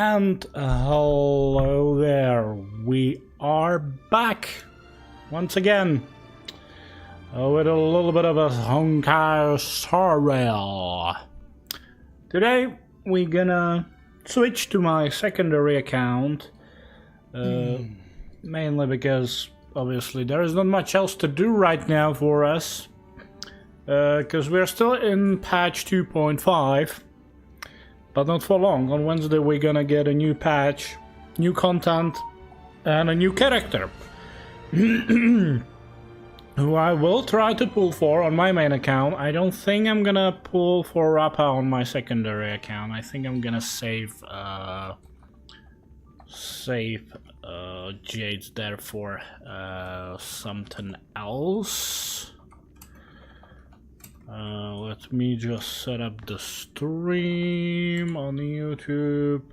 And hello there, we are back once again with a little bit of a Honkai Star Rail. Today we're gonna switch to my secondary account, mainly because obviously there is not much else to do right now for us, because we're still in patch 2.5. But not for long. On Wednesday we're gonna get a new patch, new content, and a new character. Who I will try to pull for on my main account. I don't think I'm gonna pull for Rappa on my secondary account. I think I'm gonna save Jades there for something else. Let me just set up the stream on YouTube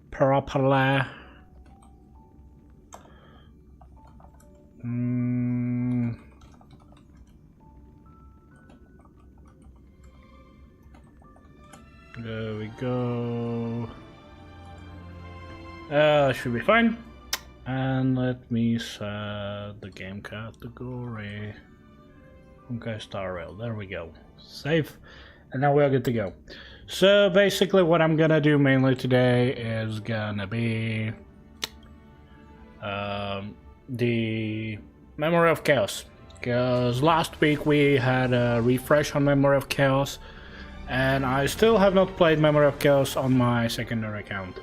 properly. There we go. Should be fine. And let me set the game category. Honkai Star Rail, there we go. Save, and now we're good to go. So basically what I'm gonna do mainly today is gonna be the Memory of Chaos, because last week we had a refresh on Memory of Chaos and I still have not played Memory of Chaos on my secondary account.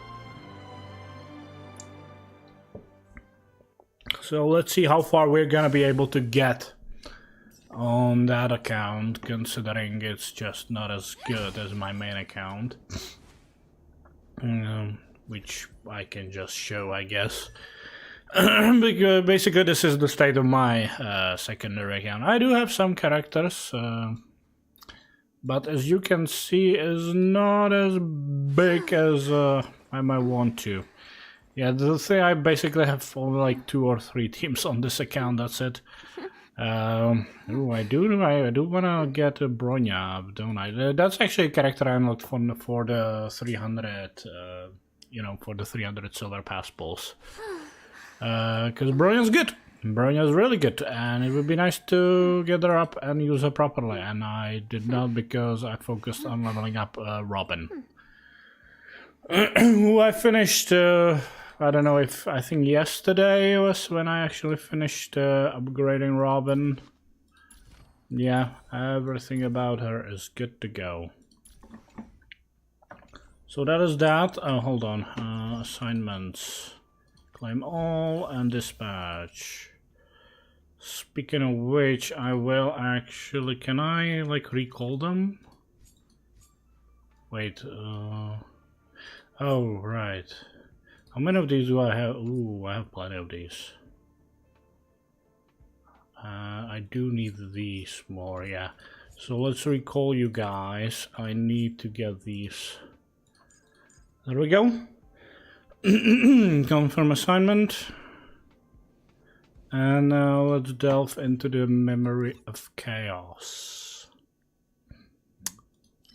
So let's see how far we're gonna be able to get on that account, considering it's just not as good as my main account, which I can just show, I guess. Because basically this is the state of my secondary account. I do have some characters, but as you can see is not as big as I might want to. Yeah, the thing, I basically have only like 2 or 3 teams on this account, that's it. I do wanna get a Bronya, don't I? That's actually a character I unlocked for the 300, for the 300 silver pass balls. Because Bronya's good. Bronya's really good, and it would be nice to get her up and use her properly. And I did not, because I focused on leveling up Robin, who I finished. I don't know if, I think yesterday was when I actually finished upgrading Robin. Yeah, everything about her is good to go. So that is that. Oh, hold on. Assignments. Claim all and dispatch. Speaking of which, I will actually... Can I, like, recall them? Wait. Oh, right. How many of these do I have? Ooh, I have plenty of these. I do need these more, yeah. So let's recall you guys. I need to get these. There we go. Confirm assignment. And now let's delve into the Memory of Chaos.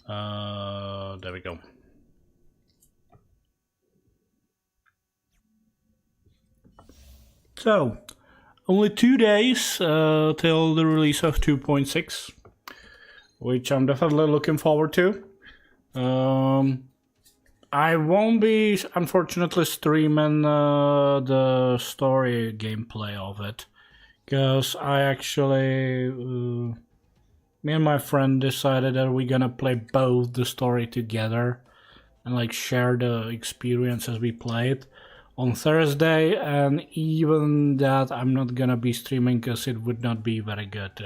There we go. So, only 2 days till the release of 2.6, which I'm definitely looking forward to. I won't be, unfortunately, streaming the story gameplay of it, because I actually, me and my friend decided that we're gonna play both the story together and like share the experience as we play it on Thursday, and even that I'm not gonna be streaming because it would not be very good,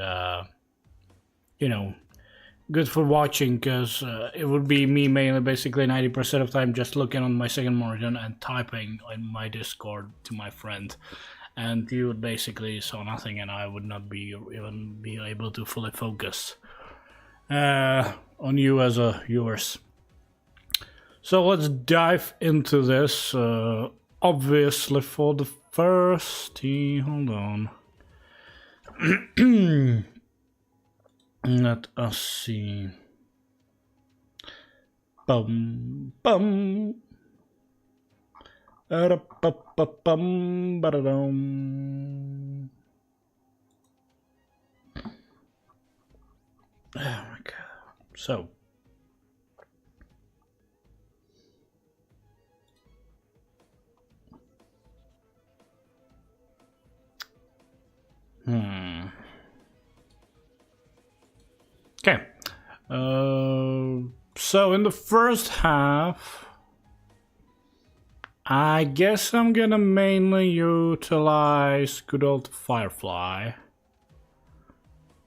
good for watching, because it would be me mainly basically 90% of the time just looking on my second monitor and typing in my Discord to my friend, and you would basically saw nothing, and I would not be even be able to fully focus on you as a viewers. So let's dive into this. Obviously, for the first hold on. Let us see. Bum bum. Ba-da-bum, ba-da-dum. Oh my god. So. Okay. So in the first half, I guess I'm gonna mainly utilize good old Firefly.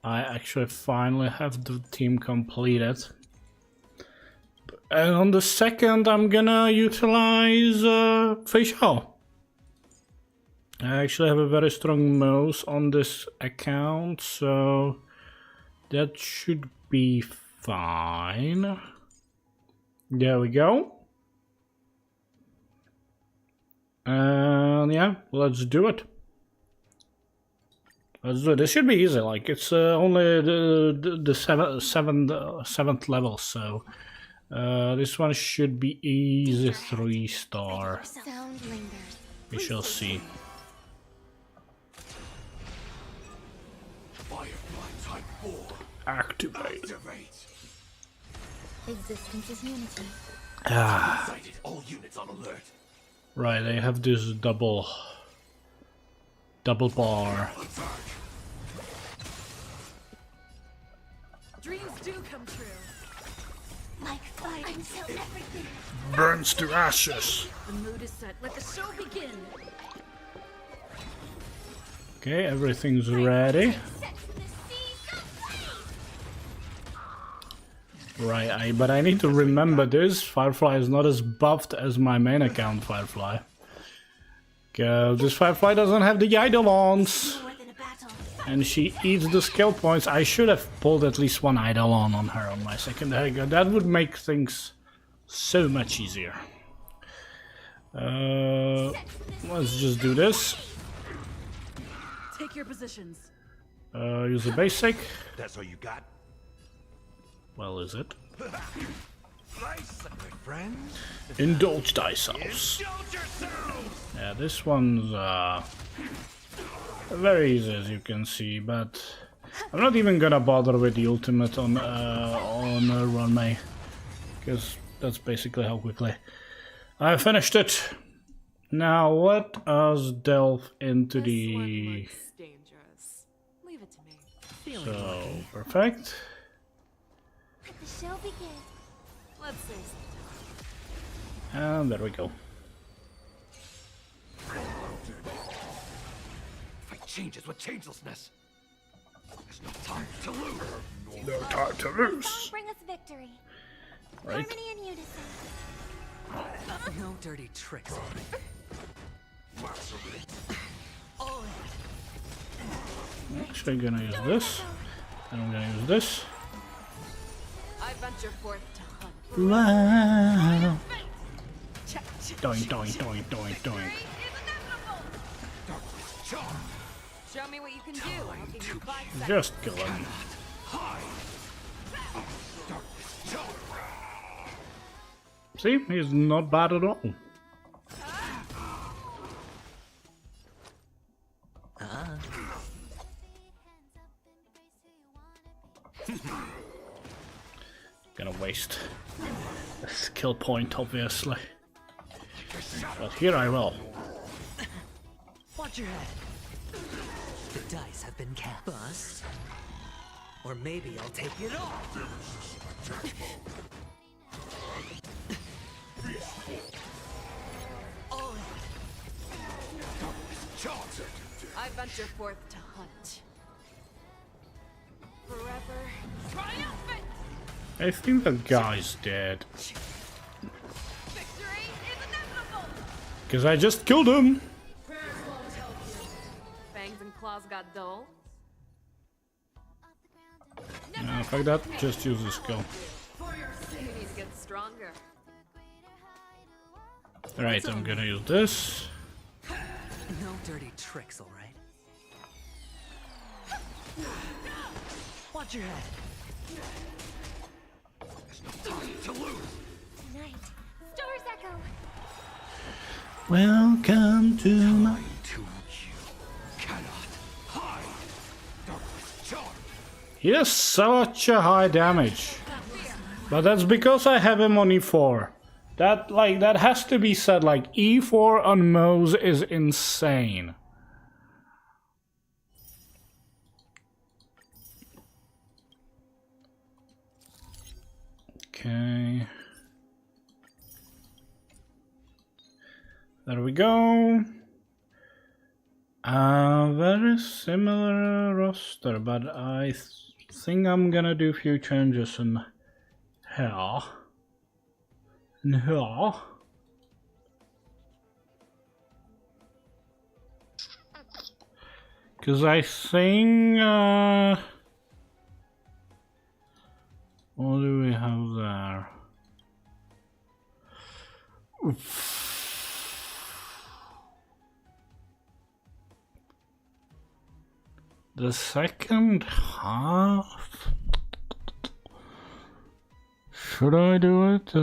I actually finally have the team completed. And on the second, I'm gonna utilize Facial. I actually have a very strong mouse on this account, so that should be fine. There we go. And yeah, let's do it. Let's do it. This should be easy. Like it's only the seventh level, so this one should be easy 3-star. We shall see. Activate. Existence is unity. All units on alert. Right, they have this double bar. Dreams do come true. Like fire until everything Burns to ashes. The mood is set. Let the show begin. Okay, everything's ready. Right, but I need to remember this. Firefly is not as buffed as my main account, Firefly. This Firefly doesn't have the Eidolons. And she eats the skill points. I should have pulled at least one Eidolon on her on my secondary gun. That would make things so much easier. Let's just do this. Take your positions. Use a basic. That's all you got? Well, is it? Nice, my friend. Indulge thyself. Indulge yourself. Yeah, this one's very easy as you can see, but I'm not even gonna bother with the ultimate on Run May, because that's basically how quickly I finished it. Now let us delve into the. Dangerous. Leave it to me. So perfect. Let the show begin. Let's say something. And there we go. Fight changes with changelessness. There's no time to lose. No time to lose. Bring us victory. Right. Harmony and unison. No dirty tricks. Actually, gonna use this. And I'm gonna use this. I venture forth to hunt. Wow. Check, check. Doink, doink, doink, doink, doink. Show me what you can do. I'll give you 5 seconds. Just kill him. See, he's not bad at all. Gonna waste a skill point, obviously. But here I will. Watch your head. The dice have been cast. Bust. Or maybe I'll take it off. I venture forth to hunt. Forever triumphant! I think that guy's dead. Victory is inevitable! Because I just killed him! Fangs and claws got dull. No, fuck that, just use the skill. You need to get stronger. Alright, I'm gonna use this. No dirty tricks, alright? Watch your head. Time to lose. Tonight, stars echo. Welcome to my... To you cannot hide. Darkness charm. He has such a high damage. But that's because I have him on E4. That has to be said, like, E4 on Moze is insane. Okay. There we go. Very similar roster, but I think I'm gonna do a few changes in here. Because I think... what do we have there? Oof. The second half? Should I do it?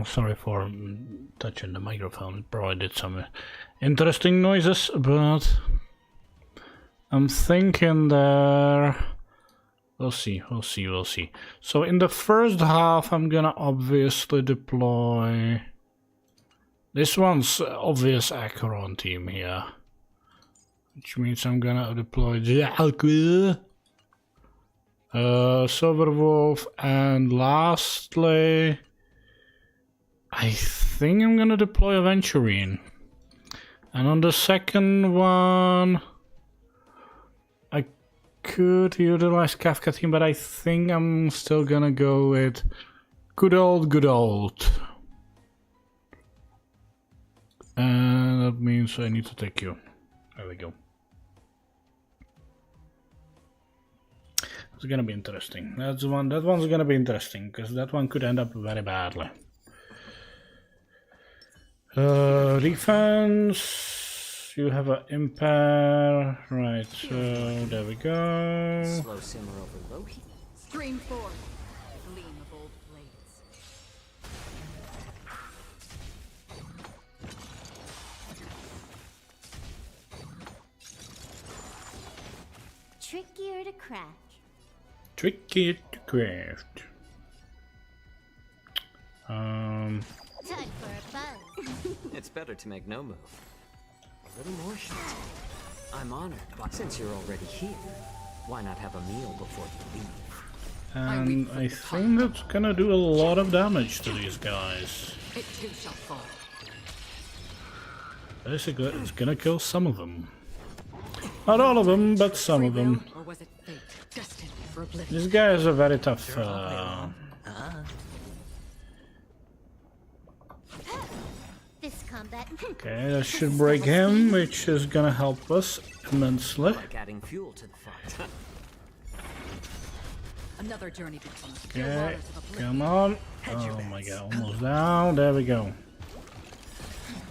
Sorry for touching the microphone. It probably did some interesting noises, but I'm thinking there. We'll see. So in the first half, I'm gonna obviously deploy. This one's obvious Acheron team here, which means I'm gonna deploy Jalku, Silverwolf, and lastly, I think I'm gonna deploy Aventurine. And on the second one, I could utilize Kafka team, but I think I'm still gonna go with good old. And that means I need to take you. There we go. It's gonna be interesting. That one's gonna be interesting, because that one could end up very badly. Defense. You have an impair. Right, so there we go. Slow simmer over low heat. Stream forth. Gleam of old blades. Trickier to crack. Tricky to craft. Time for a buzz. It's better to make no move. A little more shot. I'm honored, but since you're already here, why not have a meal before you leave? And I think that's gonna do a lot of damage to these guys. It too shall fall. Basically, it's gonna kill some of them. Not all of them, but some of them. Or was it fate? Destined for oblivion. This guy is a very tough... This combat. Okay, that should break him, which is gonna help us immensely. Like adding fuel to the fire. Another journey between. Okay, come on. Oh my god, almost down. There we go.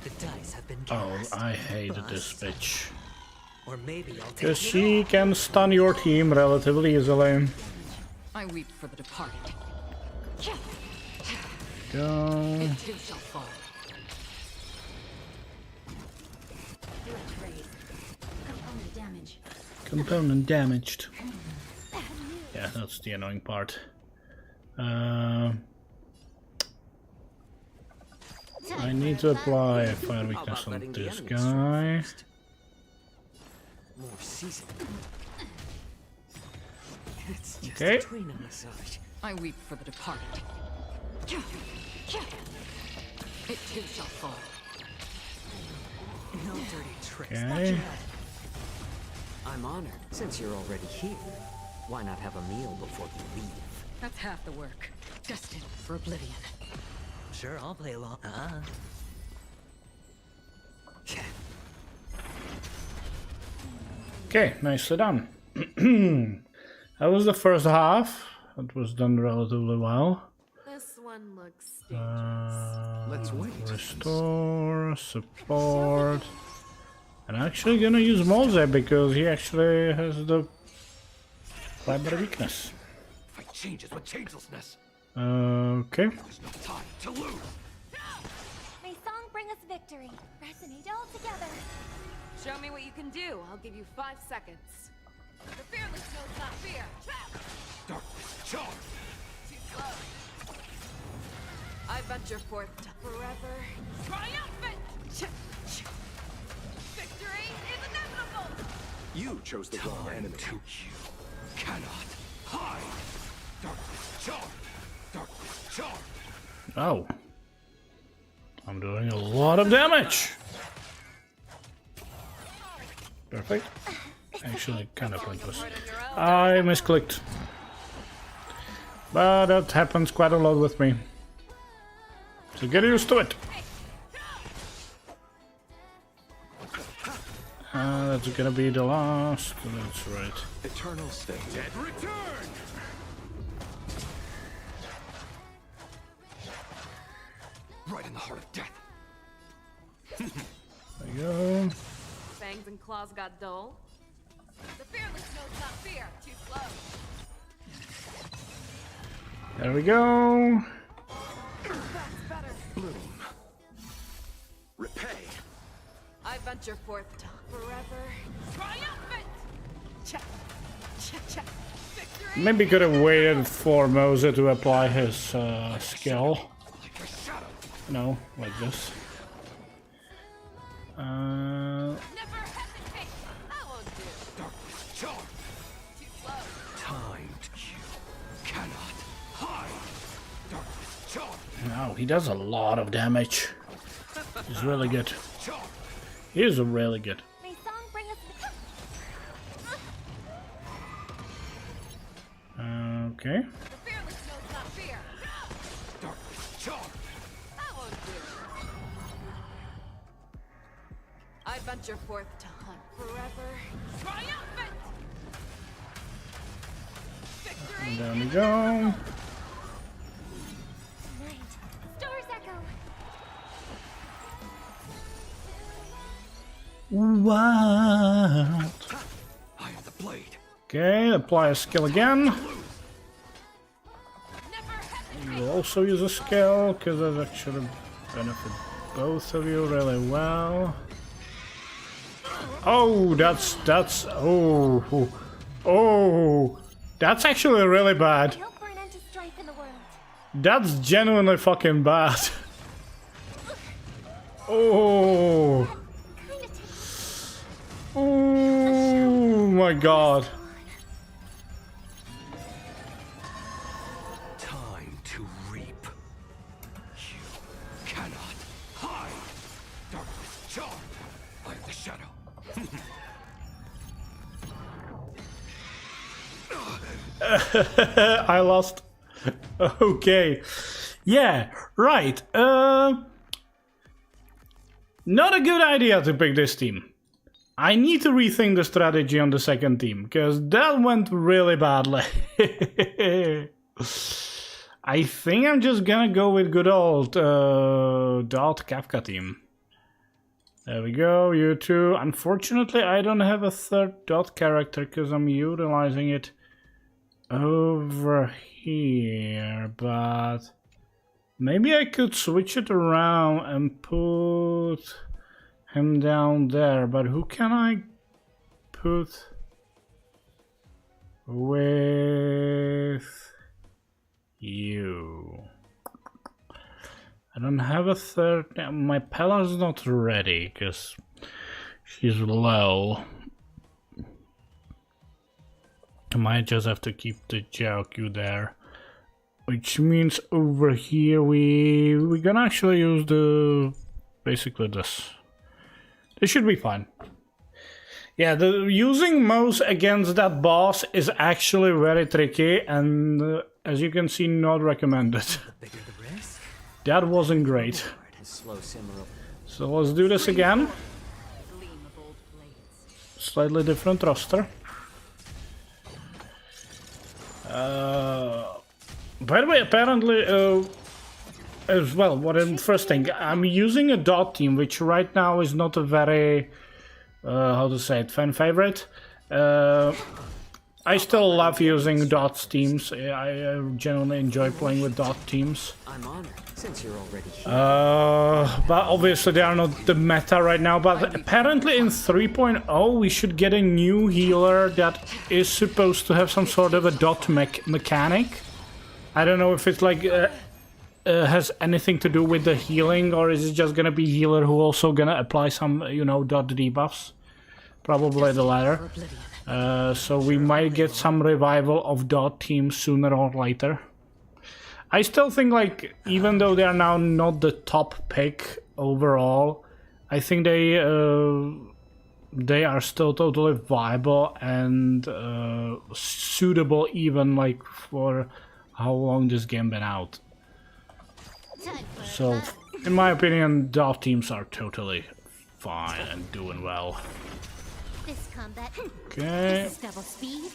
The dice have been Oh, cast. I hated this bitch. Or maybe I'll take Because it she can stun your team relatively easily. I weep for the departed. Go. It too shall fall. Component damage. Component damaged. Yeah, that's the annoying part. I need to apply fire How weakness about on letting the this enemies guy. first? More seasoned. It's just Okay. a trainer massage. I weep for the departed. It too shall fall. No dirty tricks. Okay. Watch your head. I'm honored. Since you're already here, why not have a meal before you leave? That's half the work. Destined for oblivion. Sure, I'll play along. Okay, nicely done. That was the first half. It was done relatively well. This one looks Let's wait. Restore, support. And I'm actually gonna use Moze because he actually has the primary weakness. Fight changes with changelessness. Okay. There's no time to lose. May song bring us victory. Resonate all together. Show me what you can do. I'll give you 5 seconds. The fearless knows not fear. Darkness, charge. Too slow. I venture forth to forever triumphant. Victory is inevitable. You chose the wrong enemy. You cannot hide. Darkness, charge. Darkness, charge. Oh. I'm doing a lot of damage. Perfect. Actually, kind of pointless. I misclicked. But that happens quite a lot with me. So get used to it. That's gonna be the last. That's right. Eternal state. Dead return. Right in the heart of death. There we go. Fangs and claws got dull. The fearless knows not fear. Too slow. There we go. That's better. Bloom. Repay. I venture forth to forever triumphant. Check. Check. Check. Victory. Maybe could have waited for Mose to apply his skill. Like a shadow. No, like this. Never hesitate. I won't do. Darkness, charge. Too slow. Time. You cannot hide. Darkness, charge. No, he does a lot of damage. He's really good. Charge. He is really good. May song bring us Okay. The fearless knows not fear. Darkness, charge. I won't do. I venture forth to hunt forever triumphant. Victory. There we go. tonight. Stars echo. What? I am the blade. Okay, apply a skill again. Never hesitate. You'll also use a skill, because that actually benefit both of you really well. Oh, that's, oh, that's actually really bad. Help for an end to strife in the world. That's genuinely fucking bad. Oh, Kinda takes oh my god. Time to reap. You cannot hide. Darkness, charge. I am the shadow. I lost. Okay. Yeah, right. Not a good idea to pick this team. I need to rethink the strategy on the second team, because that went really badly. I think I'm just gonna go with good old Dot Kafka team. There we go, you two. Unfortunately, I don't have a third Dot character because I'm utilizing it over here, but maybe I could switch it around and put him down there. But who can I put with you? I don't have a third. My Pella's not ready because she's low. I might just have to keep the Jiaoqiu there, which means over here we're gonna actually use the basically this. This should be fine. Yeah, using Mouse against that boss is actually very tricky, and as you can see, not recommended. Bigger the risk. That wasn't great. Slow simmer. So let's do this again. Gleam of old blades. Slightly different roster. By the way, apparently, as well, first thing, I'm using a Dot team, which right now is not a very, how to say it, fan favorite. I still love using dot teams. I genuinely enjoy playing with dot teams. I'm honored, since you're already here. But obviously they are not the meta right now. But apparently in 3.0 we should get a new healer that is supposed to have some sort of a dot mechanic. I don't know if it's like has anything to do with the healing, or is it just gonna be healer who also gonna apply some, you know, dot debuffs? Probably the latter. So we might get some revival of dot teams sooner or later. I still think, like, even though they are now not the top pick overall, I think they are still totally viable and suitable, even like for how long this game been out. So, in my opinion, dot teams are totally fine and doing well. This combat. Okay. This is double speed.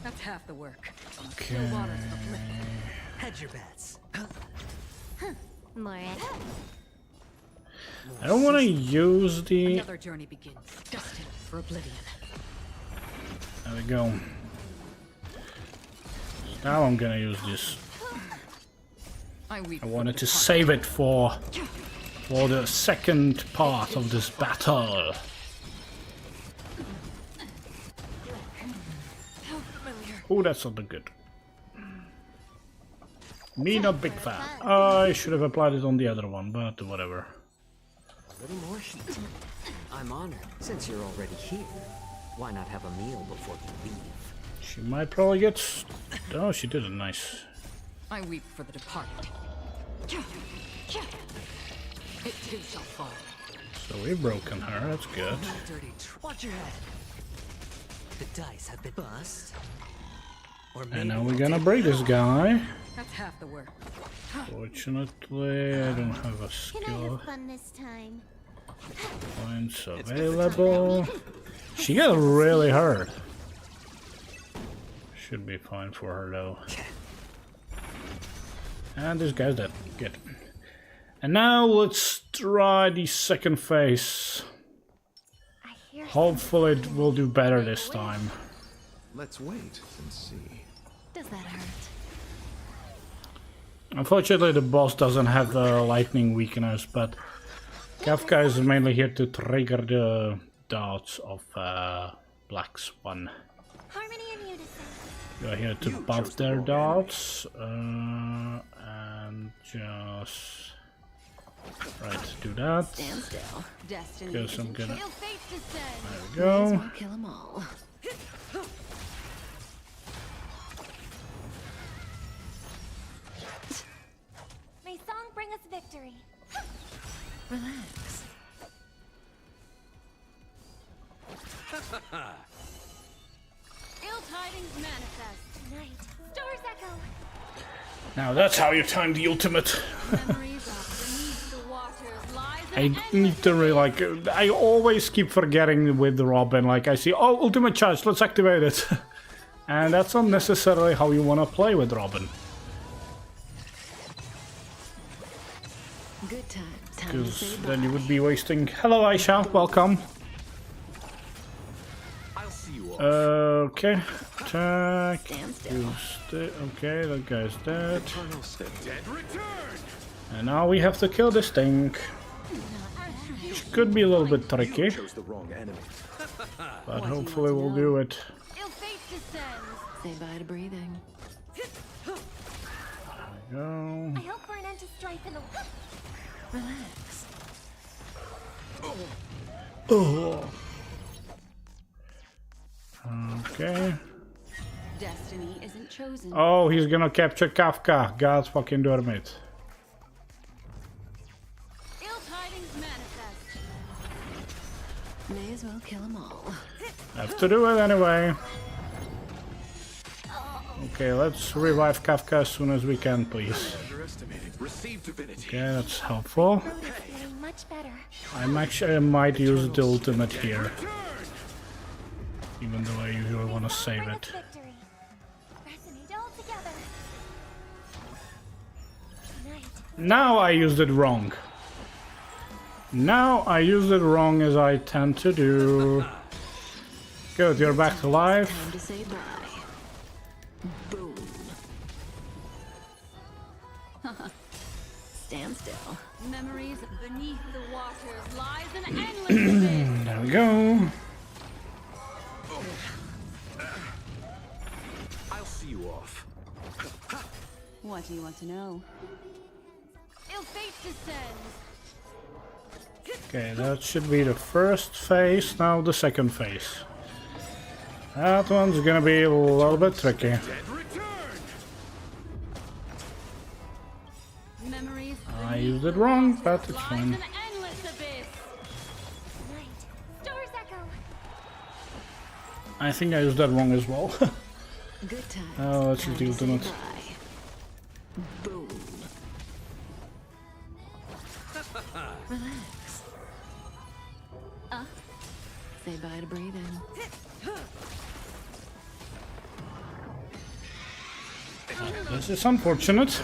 That's half the work. Okay. Still waters oblivion. Hedge your bets. More I don't want to use the... Another journey begins. Destined for oblivion. There we go. Now I'm gonna use this. I I wanted to save it for the second part of this battle. Oh, that's not good. Me not big fan. I should have applied it on the other one, but whatever. A little more heat. I'm honored, since you're already here. Why not have a meal before you leave? She might probably get... Oh, she did it nice. I weep for the departed. It too shall fall. So we've broken her, that's good. Dirty watch your head. The dice have been bust. Or And now we're gonna break this guy. That's half the work. Fortunately, I don't have a Can I skill. have fun this time? Points available. She got really hurt. Should be fine for her though. And this guy's dead. Good. And now let's try the second phase. I hear Hopefully it will do better this time. Let's wait and see. Does that hurt? Unfortunately the boss doesn't have the lightning weakness, but Kafka is mainly here to trigger the darts of Black Swan. Harmony and unison. You're here to buff their darts, and just do that. Stand still. Destiny. Guess I'm gonna. Till fate descends. There we go. Kill them all. May song bring us victory. Relax. Ill tidings manifest. Tonight, stars echo. Now that's how you time the ultimate. Memories of beneath the waters lies I an need to really like. I always keep forgetting with Robin. Like I see, oh, ultimate charge, let's activate it, and that's not necessarily how you want to play with Robin. Good times. Time to Because say then you bye. would be wasting. Hello, Aisha. Welcome. I'll see you all. Okay. Attack. Stand still. Okay, that guy's dead. Eternal state. Dead return! And now we have to kill this thing. Which could be a little bit tricky, You chose the wrong enemy. but hopefully we'll do it. ill fate descends. Say bye to breathing. Go. I hope for an end to strife in the. Relax. Oh. Okay. Destiny isn't chosen. Oh, he's gonna capture Kafka. God fucking damn it. Ill tidings manifest. May as well kill them all. Have to do it anyway. Okay, let's revive Kafka as soon as we can, please. Underestimated. Receive divinity. Okay, that's helpful. It's getting much better. I might use the ultimate here. Even though I usually want to save Bring us it. victory. Resonate all together. Tonight, Now I used it wrong. Now I used it wrong, as I tend to do. Good, you're back to life. Time to say bye. Boom. Stand still. Memories beneath the waters lies an endless abyss. There we go. I'll see you off. What do you want to know? Ill fate descends. Okay, that should be the first phase, now the second phase. That one's gonna be a little bit tricky. Dead return! Memories I used it wrong, but it's lies fine. an endless abyss. Night. Stars echo. I think I used that wrong as well. Good times. Oh, let's Time do to the say ultimate. bye. Boom. Relax. Say bye to breathing. This is unfortunate.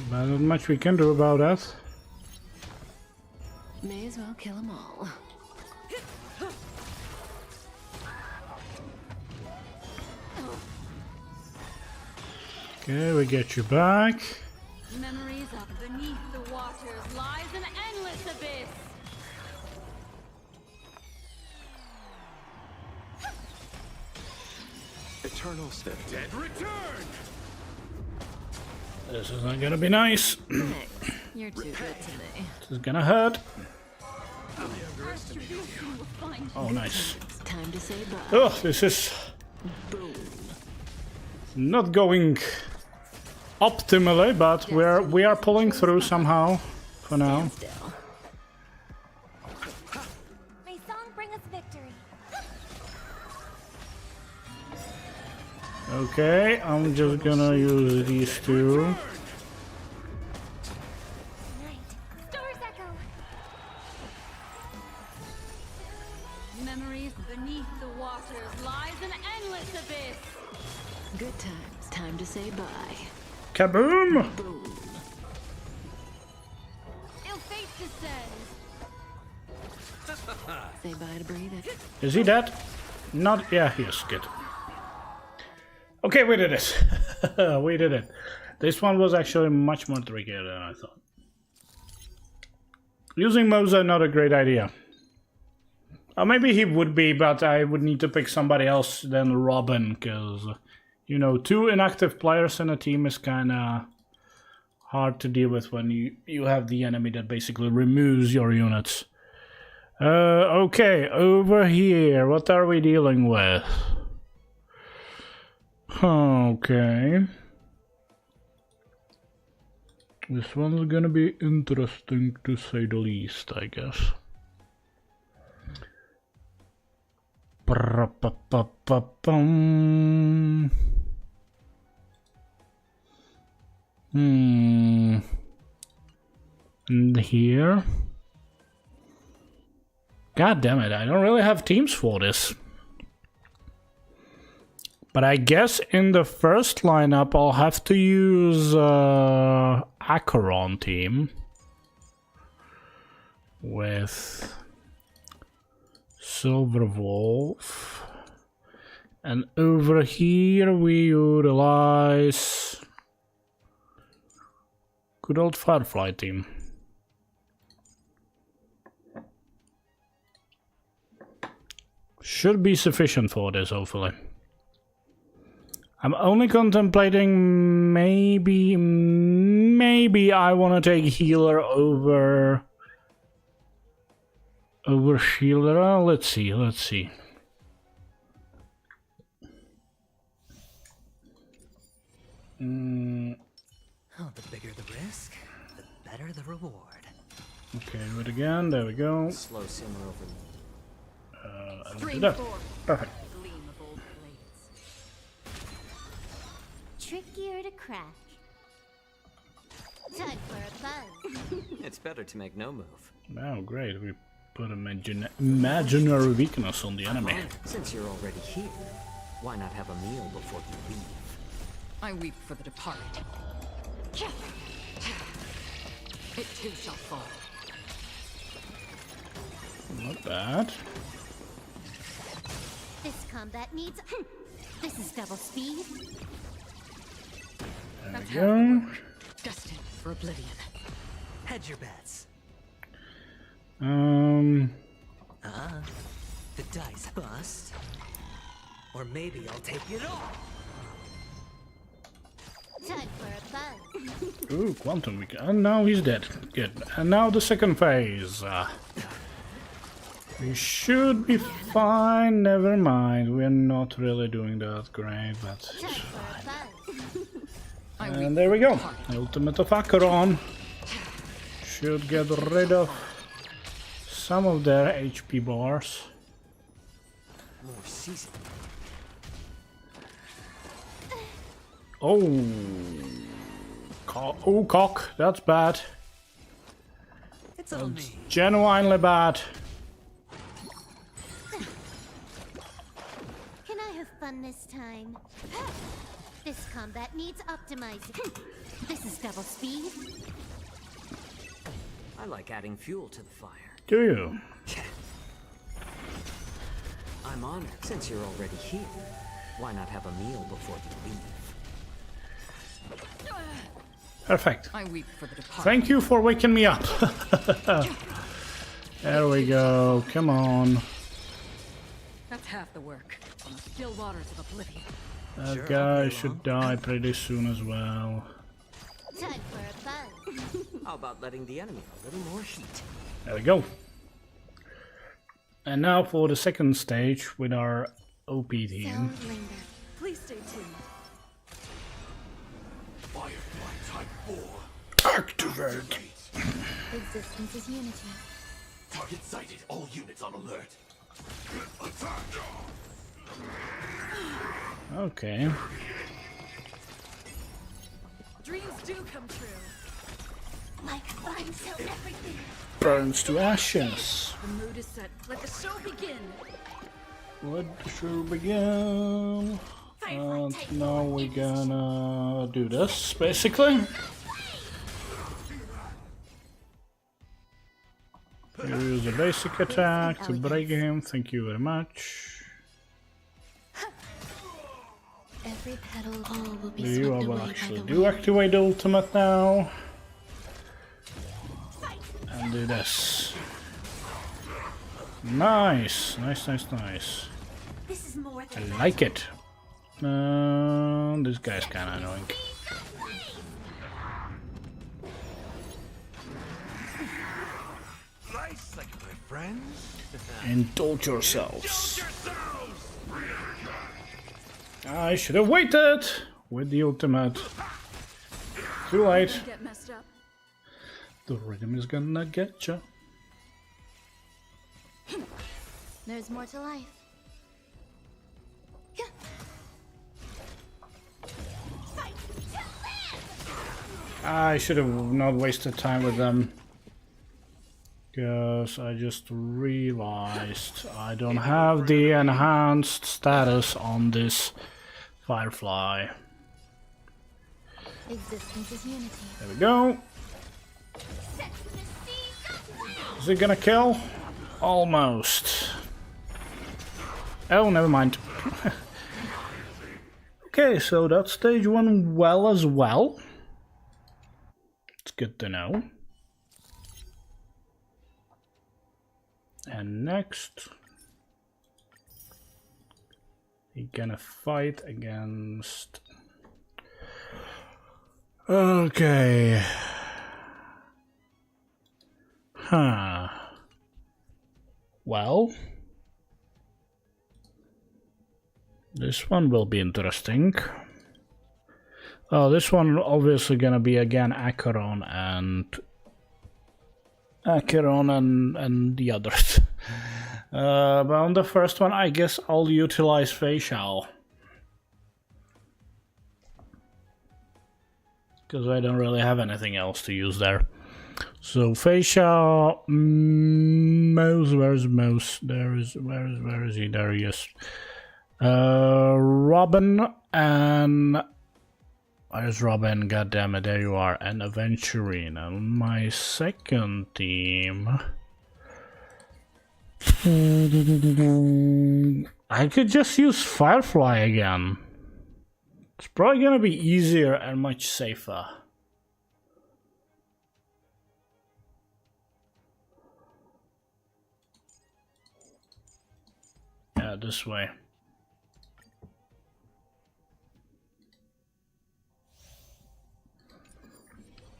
But not much we can do about that. May as well kill them all. Okay, we get you back. Memories of beneath the waters lies an endless abyss. Eternal step. Dead return! This is not gonna be nice. Thanks. You're too good today. This is gonna hurt. You will find Oh, nice. It's time to say bye. Oh, this is Boom. not going optimally, but we are pulling through somehow for now. Still. May song bring us victory. Okay, I'm just gonna use these two. Night. Stars echo. memories beneath the waters lies an endless abyss. Good times. Time to say bye. Kaboom! Boom. Ill fate descends. Say bye to breathing. Is he dead? Not. Yeah, he is. Good. Okay, we did it. We did it. This one was actually much more trickier than I thought. Using Moza, not a great idea. Or maybe he would be, but I would need to pick somebody else than Robin, because, you know, 2 inactive players in a team is kind of hard to deal with when you have the enemy that basically removes your units. Okay, over here, what are we dealing with? Okay. This one's gonna be interesting to say the least, I guess. Pra-pa-pa-pa-pum. And here. God damn it, I don't really have teams for this. But I guess in the first lineup I'll have to use Acheron team with Silver Wolf, and over here we utilize good old Firefly team. Should be sufficient for this, hopefully. I'm only contemplating maybe I want to take healer over shielder. Let's see. Oh, the bigger the risk, the better the reward. Okay, do it again. There we go. Slow simmer over me. I will do that. Perfect. Gleam of old blades. Trickier to crack. Time for a buzz. It's better to make no move. Oh, great. We put imaginary weakness on the enemy. Since you're already here, why not have a meal before you leave? I weep for the departed. It too shall fall. Not bad. This combat needs. This is double speed. There we go. Destined for oblivion. Hedge your bets. The dice bust. Or maybe I'll take it all. Time for a buzz. Ooh, quantum weak. And now he's dead. Good. And now the second phase. We should be fine. Never mind. We're not really doing that great, but it's Time fine. for a buzz. And there we go. Ultimate of Acheron. Should get rid of some of their HP bars. More season. Oh. Oh, cock. That's bad. It's on me. Genuinely bad. Can I have fun this time? This combat needs optimizing. This is double speed. I like adding fuel to the fire. Do you? I'm honored. Since you're already here, why not have a meal before you leave? Perfect. I weep for the departed. Thank you for waking me up. There we go. Come on. That's half the work. On the still waters of oblivion. That guy should die pretty soon as well. Time for a buzz. How about letting the enemy a little more heat? There we go. And now for the second stage with our OP team. Don't linger. Please stay tuned. Firefly Type 4. Activate. Existence is unity. Target sighted. All units on alert. Attack! Okay. Dreams do come true. Like fun, so everything. Burns to ashes. The mood is set. Let the show begin. Let the show begin. And now we're gonna do this, basically. Use a basic attack to break him. Thank you very much. Every petal, all will be You swept will away by actually the do wind. activate the ultimate now. And do this. Nice, nice, nice, nice. This is more I than like it. This guy's kinda annoying. Nice, like my friends. Indulge yourselves. I should have waited with the ultimate. Too late. Get messed up. The rhythm is gonna get ya. There's more to life. I should have not wasted time with them. Because I just realized I don't have the enhanced status on this Firefly. Existence is unity. There we go. Is it gonna kill? Almost. Oh, never mind. Okay, so that stage went well as well. It's good to know. And next, we're gonna fight against. Okay. Huh. Well, this one will be interesting. Oh, this one obviously gonna be again Acheron and the others. But on the first one, I guess I'll utilize Facial. Because I don't really have anything else to use there. So Facial, Mouse, where's Mouse? Where is he? There he is. Robin and... Where's Robin? God damn it, there you are. And Aventurine. And my second team... I could just use Firefly again. It's probably gonna be easier and much safer. Yeah, this way.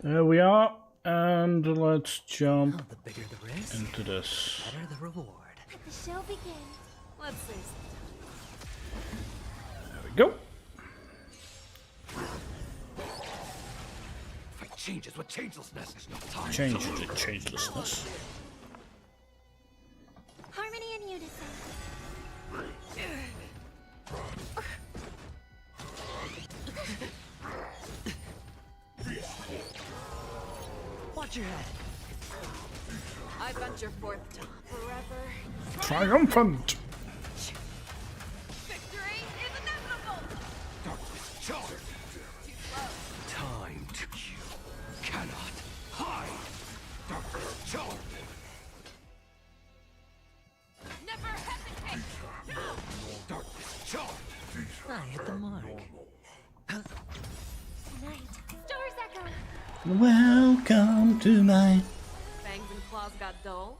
There we are, and let's jump Oh, the bigger the risk, into this. the better the reward. Let the show begin. Let's see. There we go. Fight changes with changelessness. There's no time. Change to changelessness. Harmony and unison. Watch your head. I venture forth to forever. Triumphant! Victory is inevitable! Darkness charged. Too slow. Time to you cannot hide. Darkness charged. Never hesitate! No! Darkness charged. I hit the mark. Tonight, stars echo. Welcome to my... Fangs and claws got dull.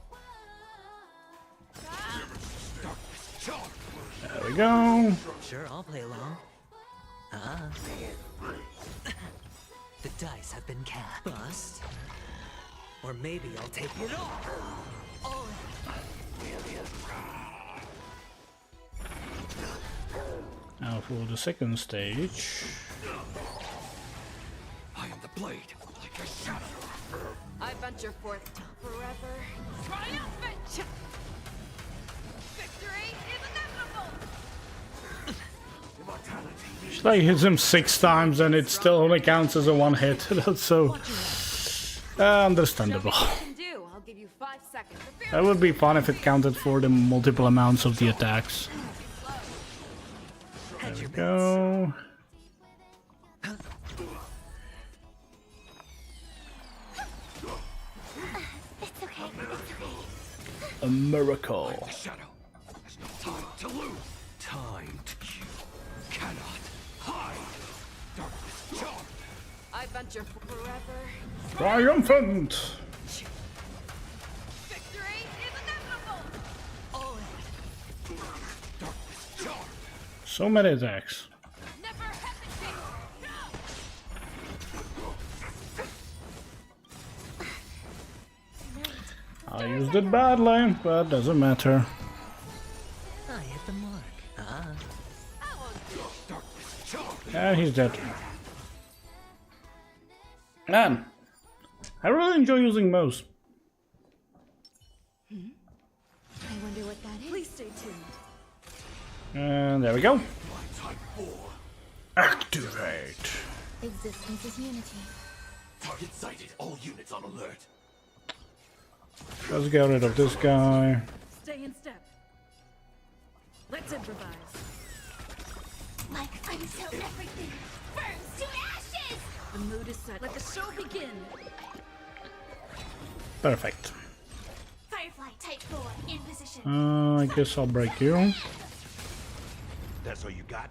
Darkness charged. There we go. Sure, I'll play along. The dice have been cast. Bust. Or maybe I'll take it all. Now for the second stage. I am the blade, like a shadow. I venture forth to forever. Triumphant! Victory is inevitable! Should I hit him 6 times and it still only counts as a 1 hit? That's so understandable. Show me what you can do. I'll give you 5 seconds. The That would be fun if it counted for the multiple amounts of the attacks. There we go. It's okay. It's okay. A miracle. The shadow. There's no time to lose. Time to you cannot hide. Darkness charged. I venture forever. Triumphant! Victory is inevitable! Darkness charged. So many attacks. Never hesitate! No! I used it badly, but doesn't matter. I hit the mark. Darkness charged. And he's dead. Man, I really enjoy using Mouse. I wonder what that is. Please stay tuned. And there we go. My type 4. Activate. Existence is unity. Target sighted. All units on alert. Let's get rid of this guy. Stay in step. Let's improvise. Like until everything burns to ashes! The mood is set. Let the show begin. Perfect. Firefly type 4 in position. I guess I'll break you. That's all you got?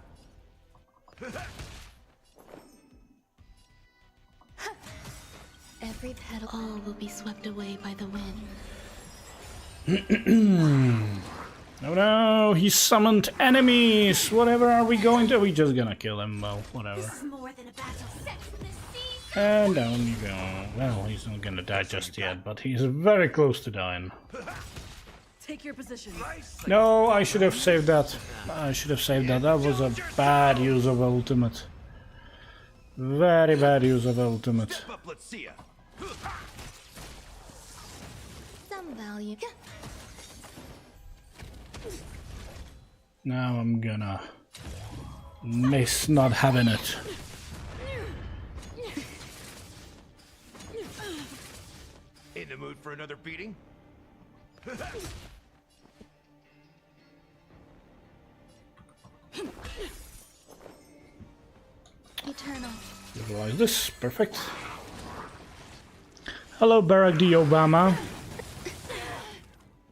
Every petal, all will be swept away by the wind. Oh no, he summoned enemies! Whatever are we going to? We just gonna kill him, well, whatever. This is more than a battle set for the sea. And down you go. Well, he's not gonna die just yet, but he's very close to dying. Take your position. No, I should have saved that. I should have saved that. That was a bad use of ultimate. Very bad use of ultimate. Step up, let's see ya. Some value. Now I'm gonna miss not having it. In the mood for another beating? Eternal. Visualize this. Perfect. Hello, Barack D. Obama.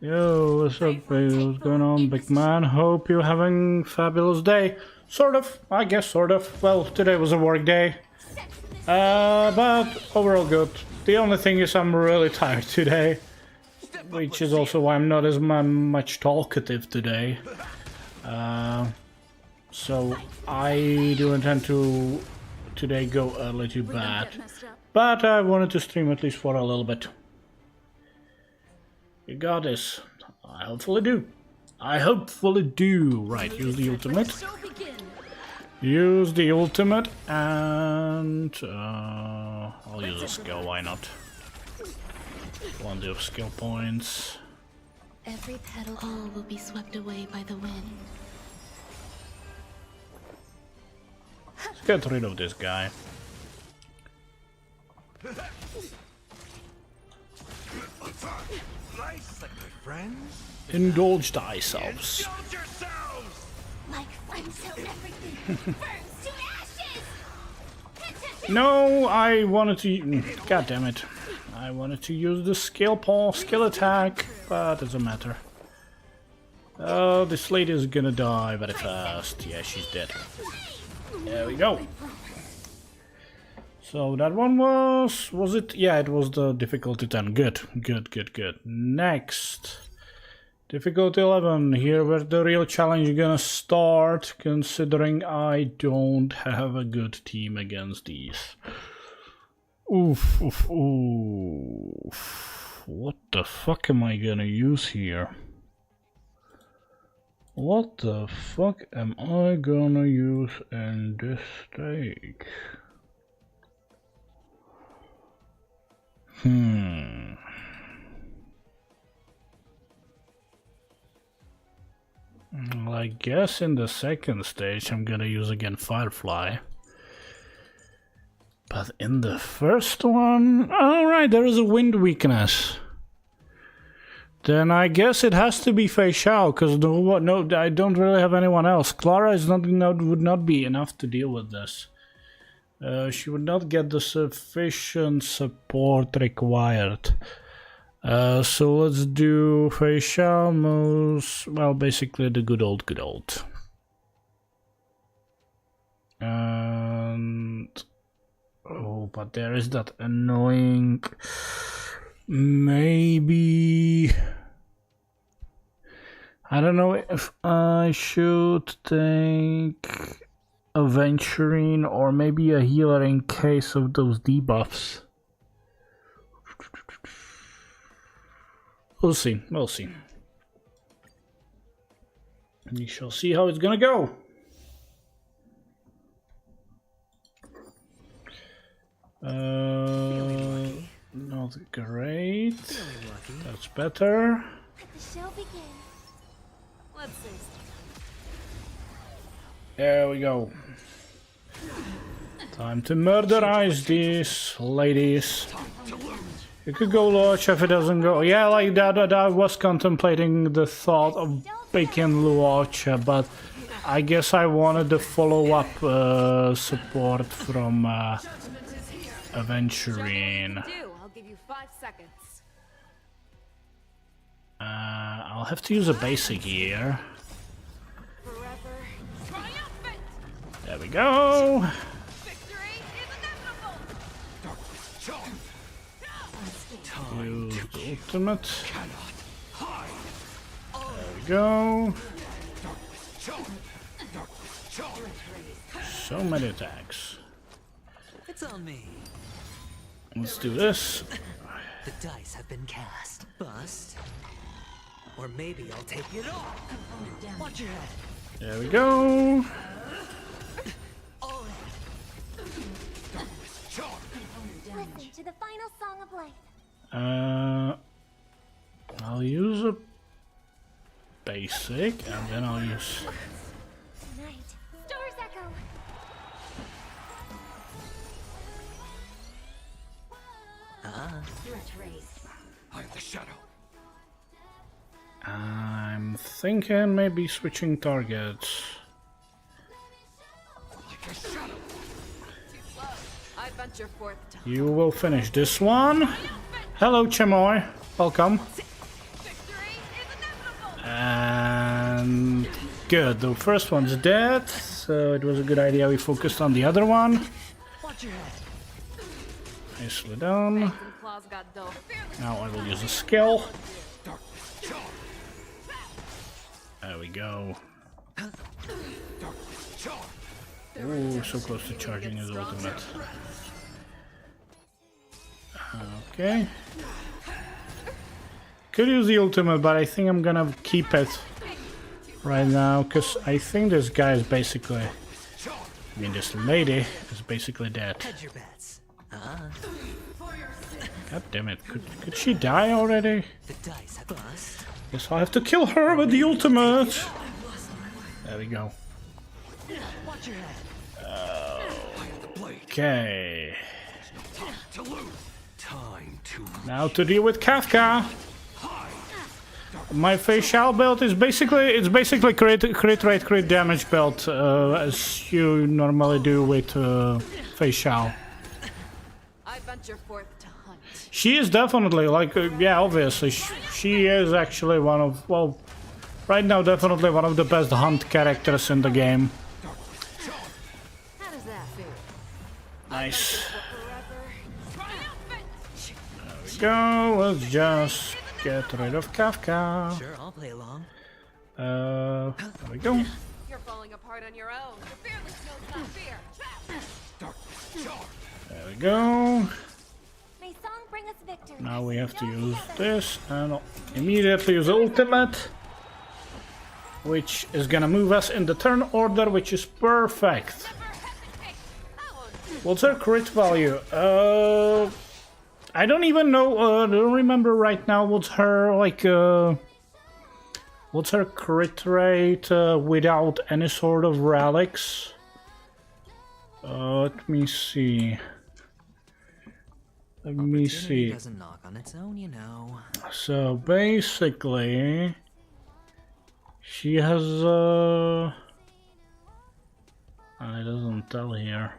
Yo, what's up, baby? What's going on, big man? Hope you're having a fabulous day. Sort of, I guess, sort of. Well, today was a work day. But overall good. The only thing is I'm really tired today. Which is also why I'm not as much talkative today. So I do intend to today go early to bed. But I wanted to stream at least for a little bit. You got this. I hopefully do. I hopefully do. Right, use the ultimate. Use the ultimate and I'll use a skill, why not? Plenty of skill points. Every petal, all will be swept away by the wind. Let's get rid of this guy. Nice, like my friends. Indulge thyself. Indulge yourselves! Like friends, so everything burns to ashes. No, I wanted to. God damn it! I wanted to use the skill attack, but it doesn't matter. Oh, this lady is gonna die very fast. Yeah, she's dead. There we go. So that one was it? Yeah, it was the difficulty 10. Good. Next. Difficulty 11. Here where the real challenge is gonna start, considering I don't have a good team against these. Oof. What the fuck am I gonna use here? What the fuck am I gonna use in this stage? Well, I guess in the second stage I'm gonna use again Firefly. But in the first one... Alright, there is a wind weakness. Then I guess it has to be Fei Xiao, because no, I don't really have anyone else. Clara is would not be enough to deal with this. She would not get the sufficient support required. So let's do Fei Xiao, well, basically the good old. And... oh, but there is that annoying... maybe... I don't know if I should take Aventurine or maybe a healer in case of those debuffs. We'll see. We shall see how it's gonna go. Not great. That's better. Let the show begin. Let's see. There we go. Time to murderize these ladies. You could go Luocha if it doesn't go. Yeah, like that. I was contemplating the thought of picking Luocha, but I guess I wanted the follow-up support from Aventurine. I'll give you 5 seconds. I'll have to use a basic here. Forever triumphant. There we go. Victory is inevitable. Use the ultimate. There we go. So many attacks. It's on me. Let's do this. The dice have been cast. Bust. Or maybe I'll take it all. Watch your head. There we go. Listen to the final song of life. I'll use a basic and then I'll use... Tonight, stars echo. I'm the shadow. I'm thinking maybe switching targets. Like a shadow. Too slow. I venture forth to You will finish this one. Hello, Chamoy. Welcome. victory Good, the first one's dead, so it was a good idea we focused on the other one. Watch your head. Nicely done. Claws got dull. Now I will use a skill. Darkness charm. There we go. Darkness charm. Ooh, so close to charging his ultimate. Okay. Could use the ultimate, but I think I'm gonna keep it right now, because I think this guy is basically... I mean, this lady is basically dead. Hedge your bets. God damn it, could she die already? The dice have bust. Guess I'll have to kill her with the ultimate. There we go. Watch your head. Okay. Time to lose. Time to Now to deal with Kafka. My facial build is basically crit rate, crit damage build, as you normally do with facial. I venture forth to hunt. She is definitely like, yeah, obviously, she is actually one of, well, right now definitely one of the best hunt characters in the game. How does that feel? Nice. Forever. There we go. Let's just get rid of Kafka. Sure, I'll play along. There we go. You're falling apart on your own. The fearless knows not fear. darkness charm. There we go. May song bring us victory. Now we have to use this and immediately use ultimate, which is gonna move us in the turn order, which is perfect. What's her crit value? I don't even know. I don't remember right now. What's her like? What's her crit rate without any sort of relics? Let me see. Let me see. Doesn't knock on its own, you know. So basically, she has it doesn't tell here.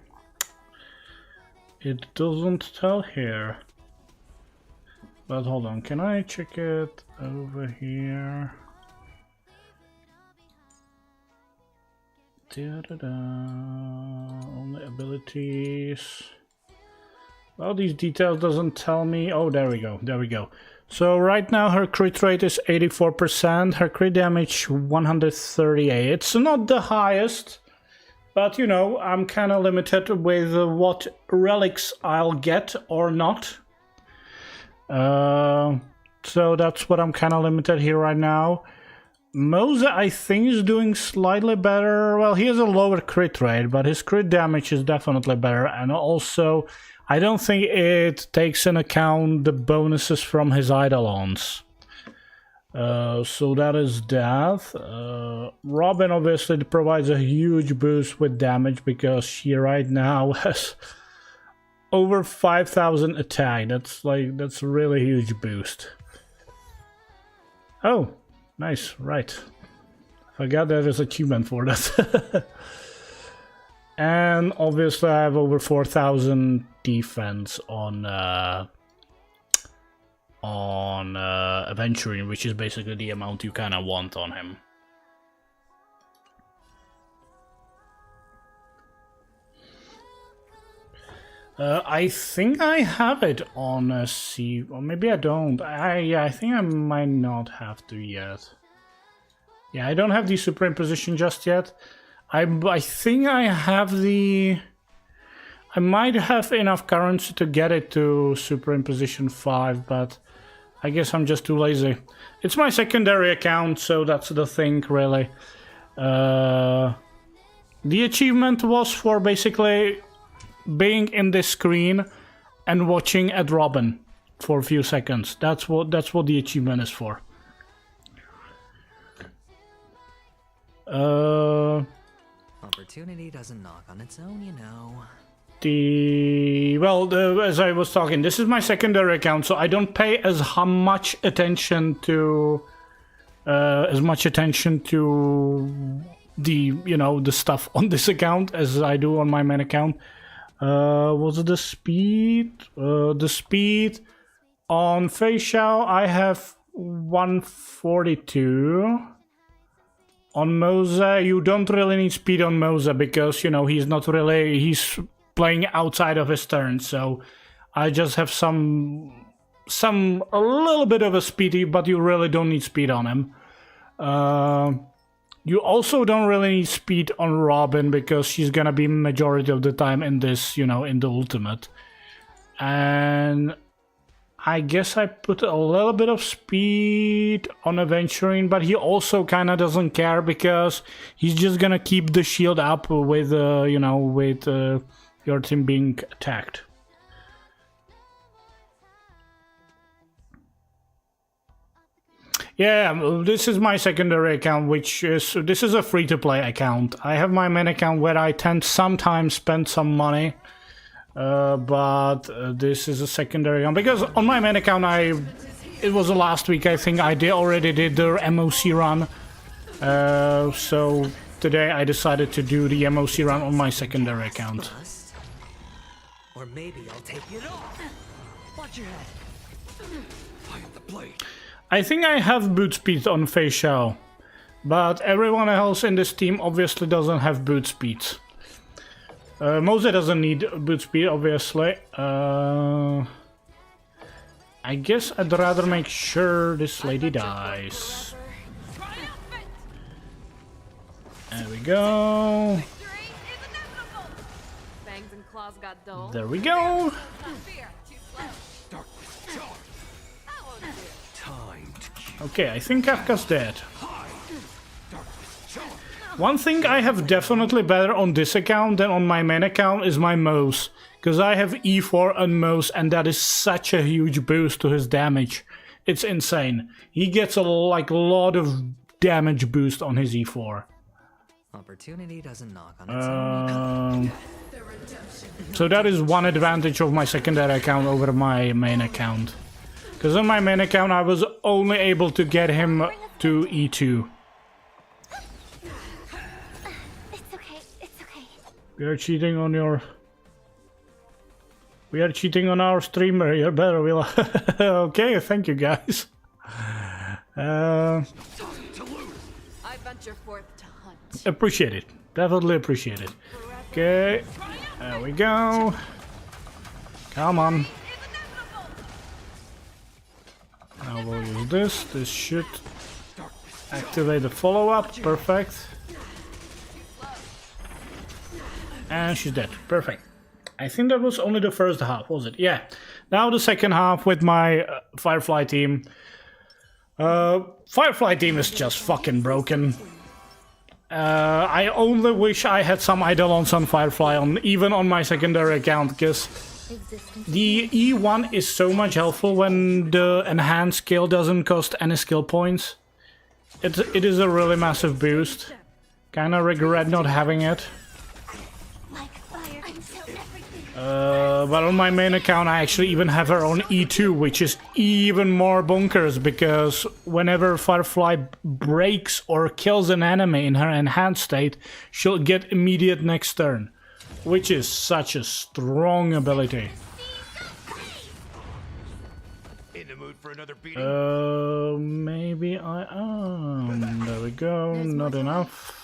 It doesn't tell here. But hold on, can I check it over here? Da-da-da. Only abilities. Well, these details doesn't tell me. Oh, there we go. There we go. So right now her crit rate is 84%. Her crit damage 138. It's not the highest, but you know, I'm kind of limited with what relics I'll get or not. So that's what I'm kind of limited here right now. Mose, I think, is doing slightly better. Well, he has a lower crit rate, but his crit damage is definitely better. And also, I don't think it takes into account the bonuses from his Eidolons. So that is that. Robin obviously provides a huge boost with damage because she right now has over 5,000 attack. That's a really huge boost. Oh, nice, right. Forgot there is achievement for that. And obviously I have over 4,000 defense on Aventuring, which is basically the amount you kind of want on him. I think I have it on C, or maybe I don't. Yeah, I think I might not have to yet. Yeah, I don't have the superimposition just yet. I think I have the... I might have enough currency to get it to superimposition 5, but I guess I'm just too lazy. It's my secondary account, so that's the thing, really. The achievement was for basically being in this screen and watching at Robin for a few seconds. That's what the achievement is for. Opportunity doesn't knock on its own, you know. As I was talking, this is my secondary account, so I don't pay as much attention to the, you know, the stuff on this account as I do on my main account. Was it the speed? The speed on facial I have 142. On Moza, you don't really need speed on Moza because, you know, he's playing outside of his turn, so I just have a little bit of a speedy, but you really don't need speed on him. You also don't really need speed on Robin because she's gonna be majority of the time in this, you know, in the ultimate. And I guess I put a little bit of speed on Aventurine, but he also kind of doesn't care because he's just gonna keep the shield up with, you know, with your team being attacked. Yeah, this is my secondary account, this is a free-to-play account. I have my main account where I tend sometimes spend some money. But this is a secondary account because on my main account it was last week I think I already did the MOC run, so today I decided to do the MOC run on my secondary account. Or maybe I'll take it off. Watch your head. I am the blade. I think I have boot speed on Fei Xiao, but everyone else in this team obviously doesn't have boot speed. Moza doesn't need boot speed, obviously. I guess I'd rather make sure this lady dies. There we go. There we go. Okay, I think Kafka's dead. One thing I have definitely better on this account than on my main account is my mouse. Because I have E4 and mouse and that is such a huge boost to his damage. It's insane. He gets a lot of damage boost on his E4. Opportunity doesn't knock on its own. So that is one advantage of my secondary account over my main account. Because on my main account I was only able to get him to E2. We are cheating on your... We are cheating on our streamer. You better will. Okay, thank you guys. I venture forth to hunt. Appreciate it. Definitely appreciate it. Okay, there we go. Come on. Now we'll use this. This should activate the follow-up. Perfect. And she's dead. Perfect. I think that was only the first half, was it? Yeah. Now the second half with my Firefly team. Firefly team is just fucking broken. I only wish I had some Eidolons on Firefly, even on my secondary account, because the E1 is so much helpful when the enhanced skill doesn't cost any skill points. It is a really massive boost. Kinda regret not having it. But on my main account I actually even have her on E2, which is even more bonkers, because whenever Firefly breaks or kills an enemy in her enhanced state, she'll get immediate next turn, which is such a strong ability. In the mood for another beating? Maybe I am. There we go, not enough.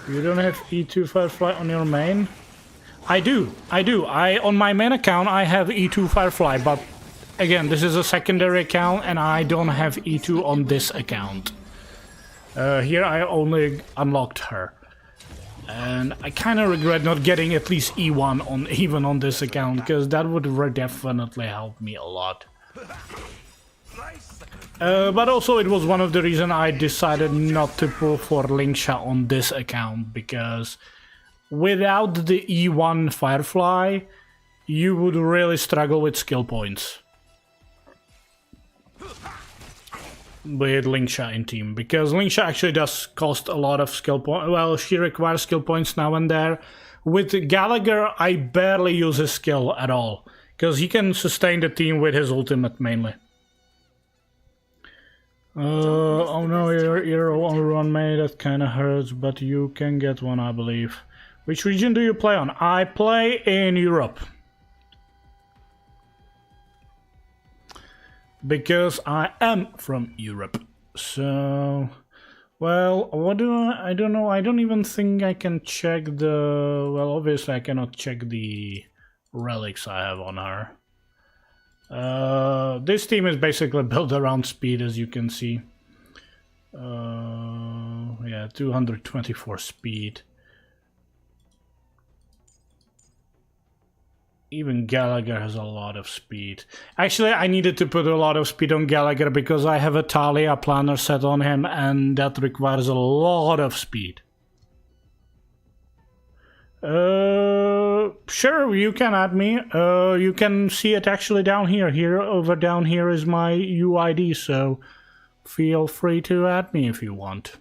You don't have E2 Firefly on your main? I do. On my main account I have E2 Firefly, but again, this is a secondary account and I don't have E2 on this account. Here I only unlocked her. And I kind of regret not getting at least E1 on even on this account, because that would definitely help me a lot. But also it was one of the reasons I decided not to pull for Lingsha on this account, because without the E1 Firefly, you would really struggle with skill points. With Lingsha in team, because Lingsha actually does cost a lot of skill points. Well, she requires skill points now and there. With Gallagher, I barely use his skill at all, because he can sustain the team with his ultimate mainly. Oh no, you're on one May, that kinda hurts, but you can get one, I believe. Which region do you play on? I play in Europe. Because I am from Europe. So, well, what do I don't know. I don't even think I can check the. Well, obviously, I cannot check the relics I have on her. This team is basically built around speed, as you can see. Yeah, 224 speed. Even Gallagher has a lot of speed. Actually, I needed to put a lot of speed on Gallagher because I have a Talia planner set on him, and that requires a lot of speed. Sure, you can add me. You can see it actually down here. Down here is my UID, so feel free to add me if you want.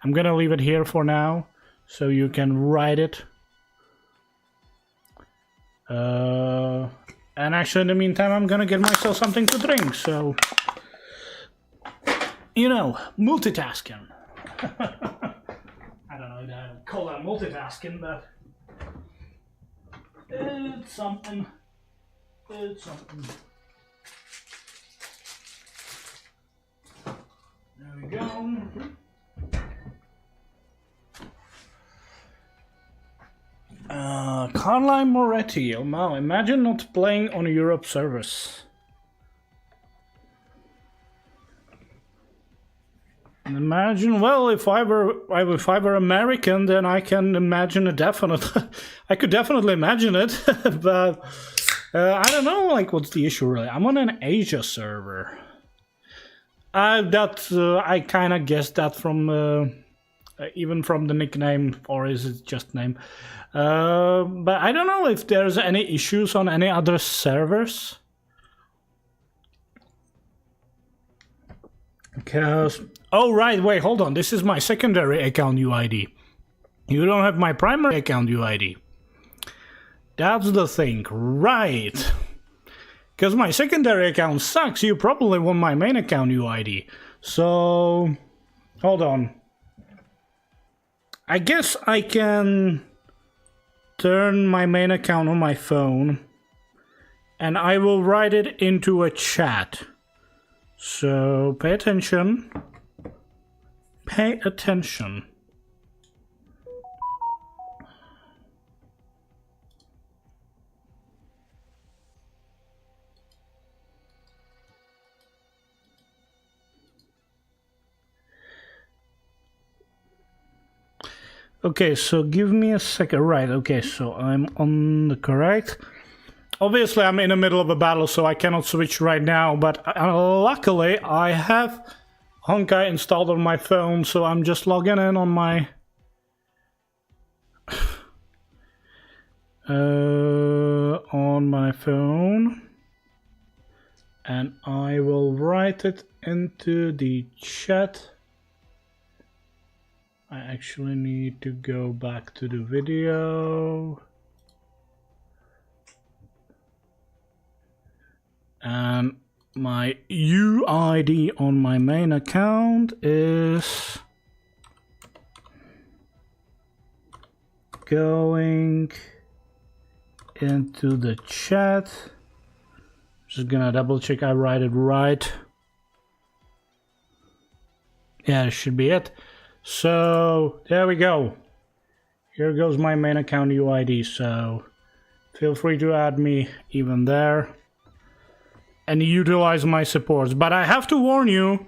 I'm gonna leave it here for now, so you can write it. And actually, in the meantime, I'm gonna get myself something to drink, so... You know, multitasking. I don't know if I would call that multitasking, but... It's something. It's something. There we go. Carline Moretti, oh wow, imagine not playing on Europe servers. Imagine, well, if I were American, then I can imagine a definite. I could definitely imagine it, but I don't know. Like, what's the issue really? I'm on an Asia server. I kind of guessed that from even from the nickname, or is it just name? But I don't know if there's any issues on any other servers. Because... Oh, right, wait, hold on. This is my secondary account UID. You don't have my primary account UID. That's the thing, right. Because my secondary account sucks. You probably want my main account UID. So... Hold on. I guess I can turn my main account on my phone. And I will write it into a chat. So, pay attention. Pay attention. Okay, so give me a second. Right, okay, so I'm on the correct. Obviously, I'm in the middle of a battle, so I cannot switch right now, but luckily, I have Honkai installed on my phone, so I'm just logging in on my... on my phone. And I will write it into the chat. I actually need to go back to the video. And my UID on my main account is going into the chat. Just gonna double check I write it right. Yeah, it should be it. So there we go. Here goes my main account UID, so feel free to add me even there and utilize my supports. But I have to warn you,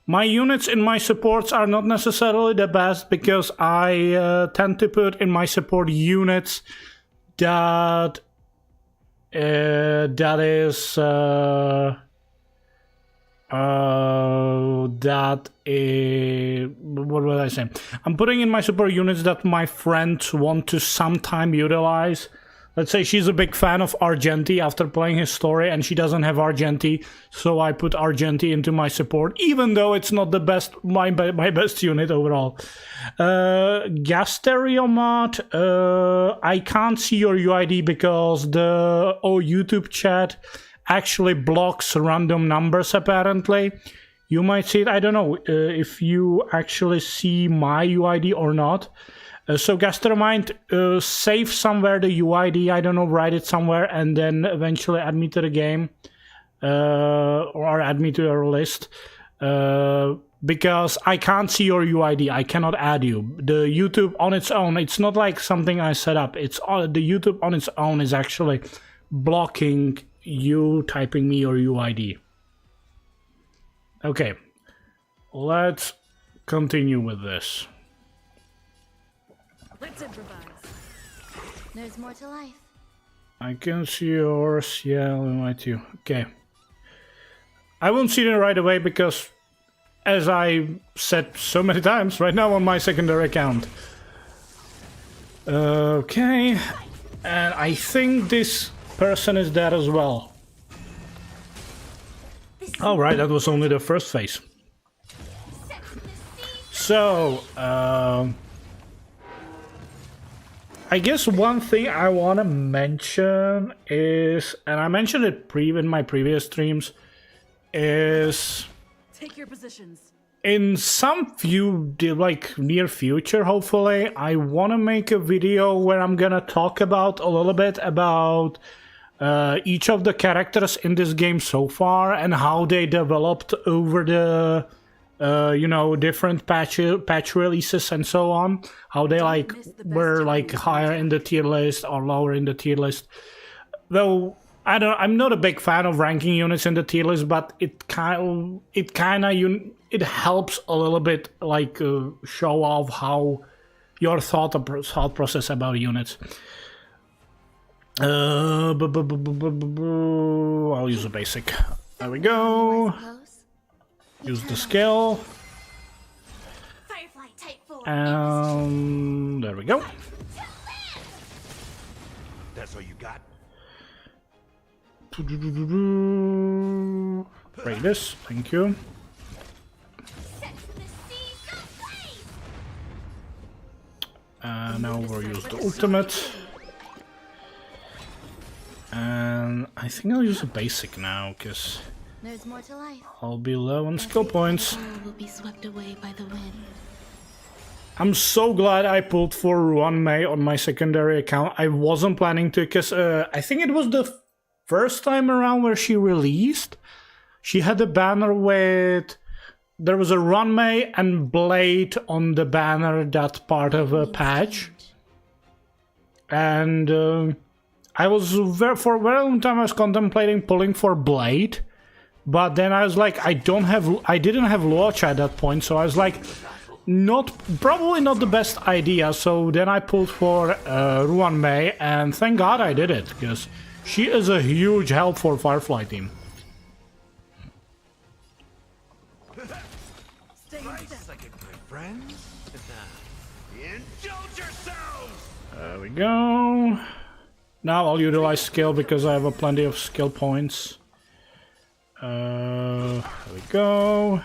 my units in my supports are not necessarily the best, because I tend to put in my support units that what was I saying? I'm putting in my support units that my friends want to sometime utilize. Let's say she's a big fan of Argenti after playing his story, and she doesn't have Argenti, so I put Argenti into my support, even though it's not the best, my best unit overall. Gasteriomat, I can't see your UID because the YouTube chat actually blocks random numbers apparently. You might see it, I don't know if you actually see my UID or not. So Gastermind, save somewhere the UID, I don't know, write it somewhere, and then eventually add me to the game, or add me to your list. because I can't see your UID. I cannot add you. The YouTube on its own, it's not like something I set up. It's the YouTube on its own is actually blocking you typing me your UID. Okay, let's continue with this. Let's improvise. There's more to life. I can see yours. Yeah, I'll invite you. Okay. I won't see it right away because, as I said so many times, right now on my secondary account. Okay. And I think this person is dead as well. Alright, that was only the first phase. So, I guess one thing I want to mention is, and I mentioned it in my previous streams, is Take your positions. in some near future, hopefully, I want to make a video where I'm gonna talk about a little bit about each of the characters in this game so far and how they developed over the different patch releases and so on, how they were higher in the tier list or lower in the tier list. Though I'm not a big fan of ranking units in the tier list, but it helps a little bit show off how your thought process about units. I'll use a basic. There we go. Use the skill. Firefly type 4. And there we go. That's all you got? Break this, thank you. Now we'll use the ultimate. And I think I'll use a basic now, because There's more to life. I'll be low on skill points. All will be swept away by the wind. I'm so glad I pulled for Ruan-Mei on my secondary account. I wasn't planning to, because I think it was the first time around where she released. She had a banner with... There was a Ruan-Mei and Blade on the banner, that part of a patch. And I was for a very long time I was contemplating pulling for Blade. But then I was like, I didn't have Luocha at that point, so I was like, probably not the best idea. So then I pulled for Ruan-Mei, and thank God I did it, because she is a huge help for Firefly team. There we go. Now I'll utilize skill because I have plenty of skill points. There we go.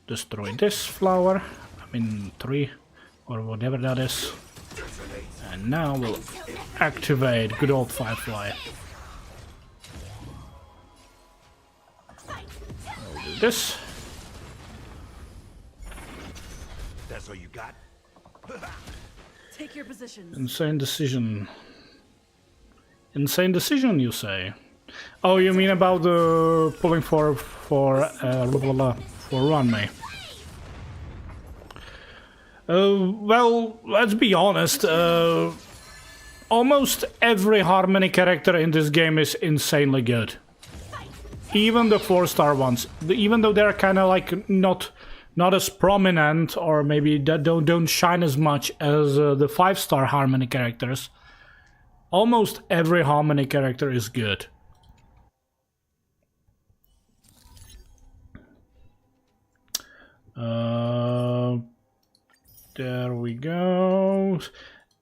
Destroy this flower. I mean tree, or whatever that is. And now we'll activate good old Firefly. I'll do this. That's all you got? Take your positions. Insane decision. Insane decision, you say? Oh, you mean about the pulling for Ruan-Mei? Well, let's be honest. Almost every Harmony character in this game is insanely good. Even the 4-star ones, even though they're kind of like not as prominent, or maybe that don't shine as much as the 5-star Harmony characters. Almost every Harmony character is good. There we go.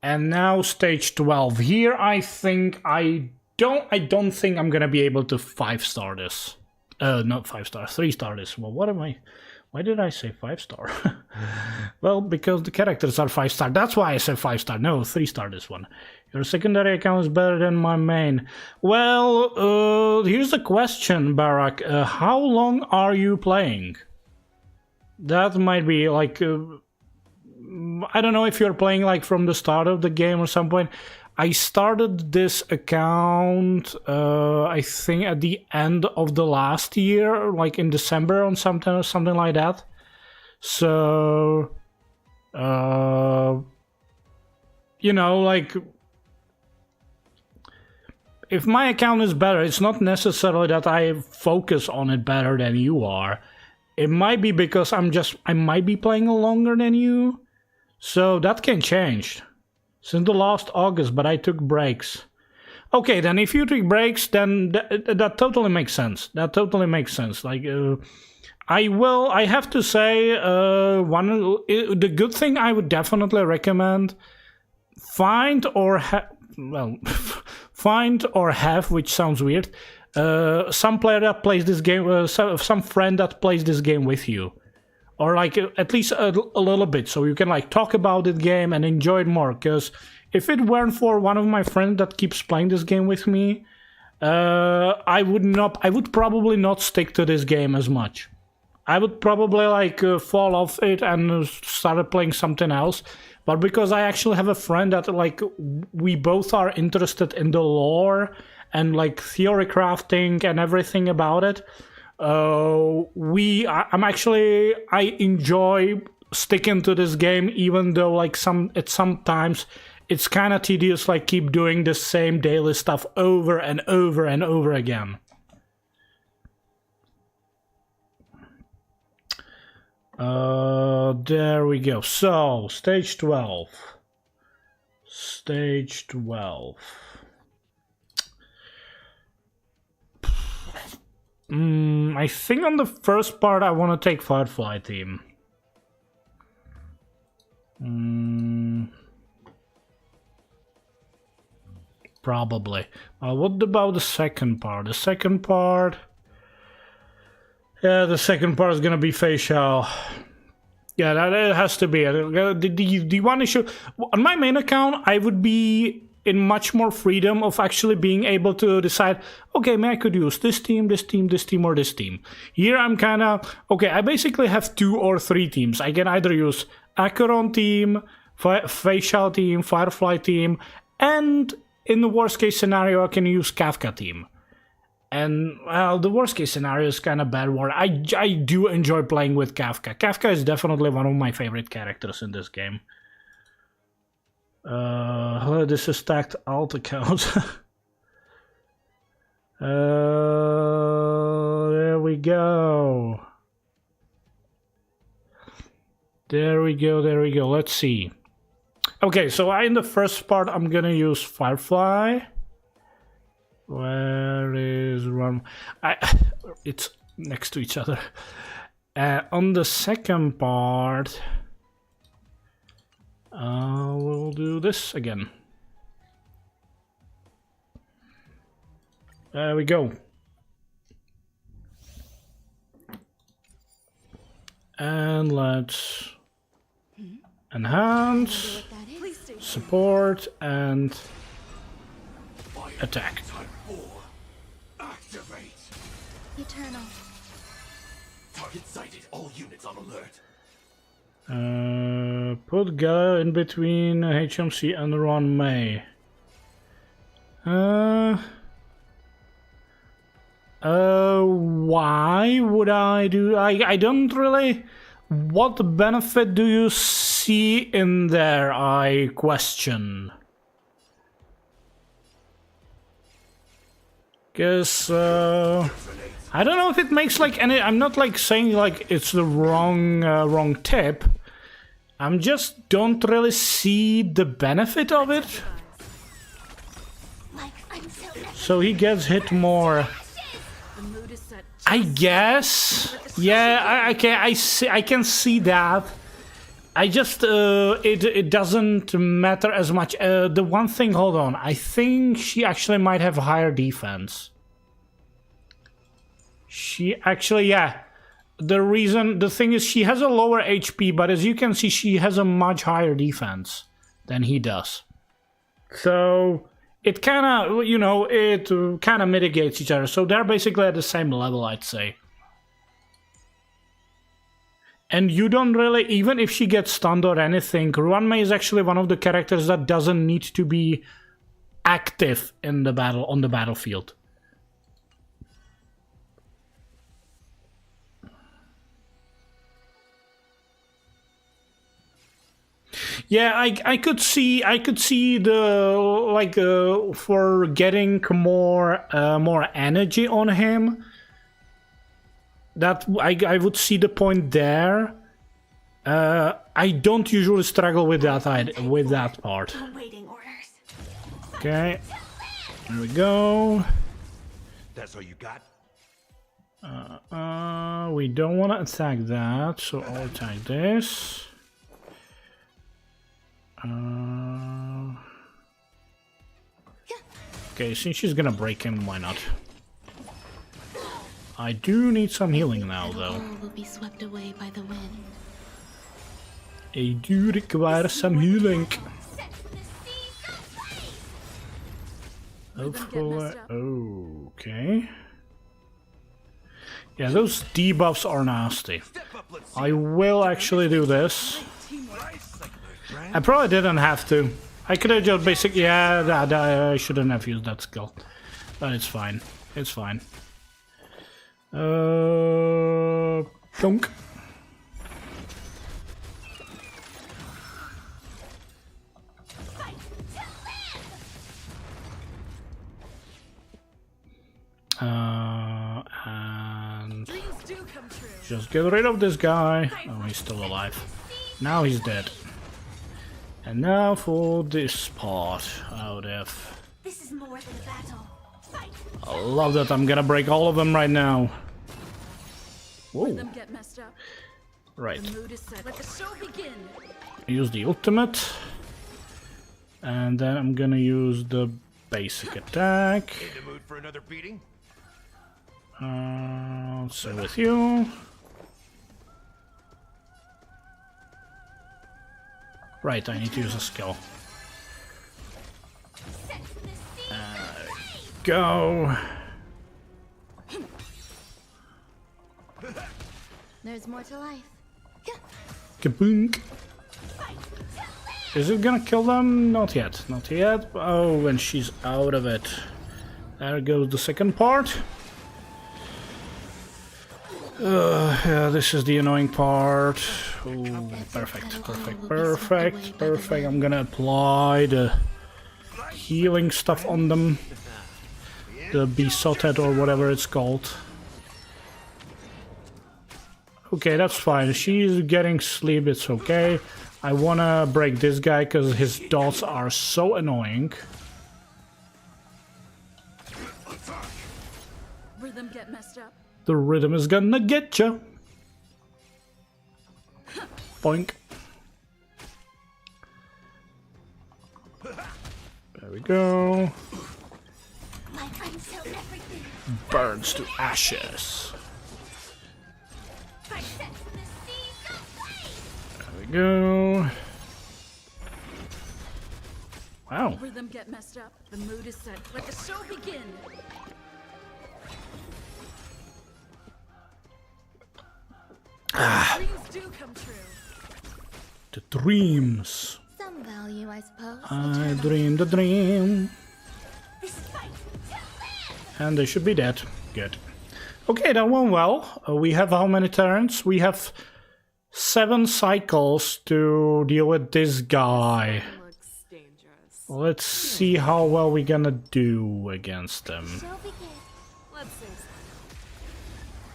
And now stage 12. Here I think I don't think I'm gonna be able to 5-star this. Not 5-star, 3-star this. Well, what am I? Why did I say 5-star? Well, because the characters are 5-star. That's why I said 5-star. No, 3-star this one. Your secondary account is better than my main. Well, here's a question, Barak. How long are you playing? That might be like... I don't know if you're playing like from the start of the game or some point. I started this account, I think at the end of the last year, like in December or something like that. So, you know, like, if my account is better, it's not necessarily that I focus on it better than you are. It might be because I might be playing longer than you. So that can change. Since the last August, but I took breaks. Okay, then if you take breaks, then that totally makes sense. That totally makes sense. Like, I have to say, the good thing I would definitely recommend, find or have, which sounds weird, some player that plays this game, some friend that plays this game with you. Or like at least a little bit, so you can like talk about the game and enjoy it more. Because if it weren't for one of my friends that keeps playing this game with me, I would probably not stick to this game as much. I would probably like fall off it and started playing something else. But because I actually have a friend that like we both are interested in the lore and like theory crafting and everything about it. I enjoy sticking to this game, even though like sometimes it's kind of tedious, like keep doing the same daily stuff over and over and over again. There we go. So stage 12. Stage 12. I think on the first part I want to take Firefly team. Probably. What about the second part? The second part... Yeah, the second part is gonna be facial. Yeah, that it has to be. The one issue... On my main account, I would be in much more freedom of actually being able to decide, okay, I could use this team, this team, this team, or this team. Here I'm kind of, okay, I basically have 2 or 3 teams. I can either use Acheron team, Facial team, Firefly team, and in the worst case scenario, I can use Kafka team. And, well, the worst case scenario is kind of bad word. I do enjoy playing with Kafka. Kafka is definitely one of my favorite characters in this game. This is stacked alt account. There we go. There we go. Let's see. Okay, so in the first part, I'm gonna use Firefly. Where is Run? It's next to each other. On the second part, we'll do this again. There we go. And let's enhance, support, and attack. Activate. Eternal. Target sighted. All units on alert. Put Gala in between HMC and Ron May. Why would I do? I don't really. What benefit do you see in there? I question. Because I don't know if it makes like any. I'm not like saying like it's the wrong tip. I'm just don't really see the benefit of it. So he gets hit more. I guess. Yeah, I can see that. I just it doesn't matter as much. The one thing, hold on. I think she actually might have higher defense. She actually, yeah. The thing is, she has a lower HP, but as you can see, she has a much higher defense than he does. So it kind of, you know, it kind of mitigates each other. So they're basically at the same level, I'd say. And you don't really, even if she gets stunned or anything, Ruanmei is actually one of the characters that doesn't need to be active in the battle on the battlefield. Yeah, I could see the like for getting more energy on him. That I would see the point there. I don't usually struggle with that part. Waiting orders. Okay, there we go. That's all you got? We don't want to attack that, so I'll attack this. Okay, since she's gonna break him, why not? I do need some healing now, though. All will be swept away by the wind. I do require some healing. Hopefully, okay. Yeah, those debuffs are nasty. I will actually do this. I probably didn't have to. I could have just basically... Yeah, I shouldn't have used that skill. But it's fine. It's fine. Thunk. And just get rid of this guy. Oh, he's still alive. Now he's dead. And now for this part. Oh, This is more than a battle. Fight. I love that I'm gonna break all of them right now. Whoa. Them get messed up. Right. The mood is set. Let the show begin. Use the ultimate. And then I'm gonna use the basic attack. In the mood for another beating? So with you. Right, I need to use a skill. Go. There's more to life. Kaboom. Is it gonna kill them? Not yet. Not yet. Oh, when she's out of it. There goes the second part. Yeah, this is the annoying part. Oh, perfect, perfect, perfect, perfect. I'm gonna apply the healing stuff on them. The besotted or whatever it's called. Okay, that's fine. She's getting sleep, it's okay. I wanna break this guy because his dots are so annoying. Rhythm get messed up. The rhythm is gonna get ya. Boink. There we go. My friends know everything. Burns to ashes. Fight set to the seas of flame. There we go. Wow. Rhythm get messed up. The mood is set. Let the show begin. Dreams do come true. The dreams. Some value, I suppose. I dreamed a dream. This fight. And they should be dead. Good. Okay, that went well. We have how many turns? We have 7 cycles to deal with this guy. Looks dangerous. Let's see how well we're gonna do against them. Shall begin. Let's say so.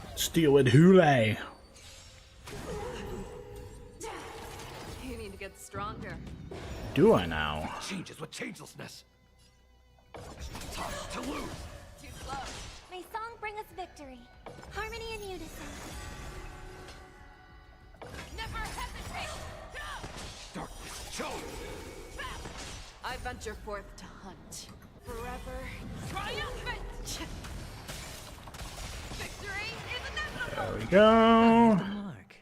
Let's deal with Hule. You need to get stronger. Do I now? Changes with changelessness. Tough to lose. Too slow. May song bring us victory. Harmony and unison. Never hesitate. Darkness shown. I venture forth to hunt. Forever triumphant. Victory is inevitable. There we go. The mark.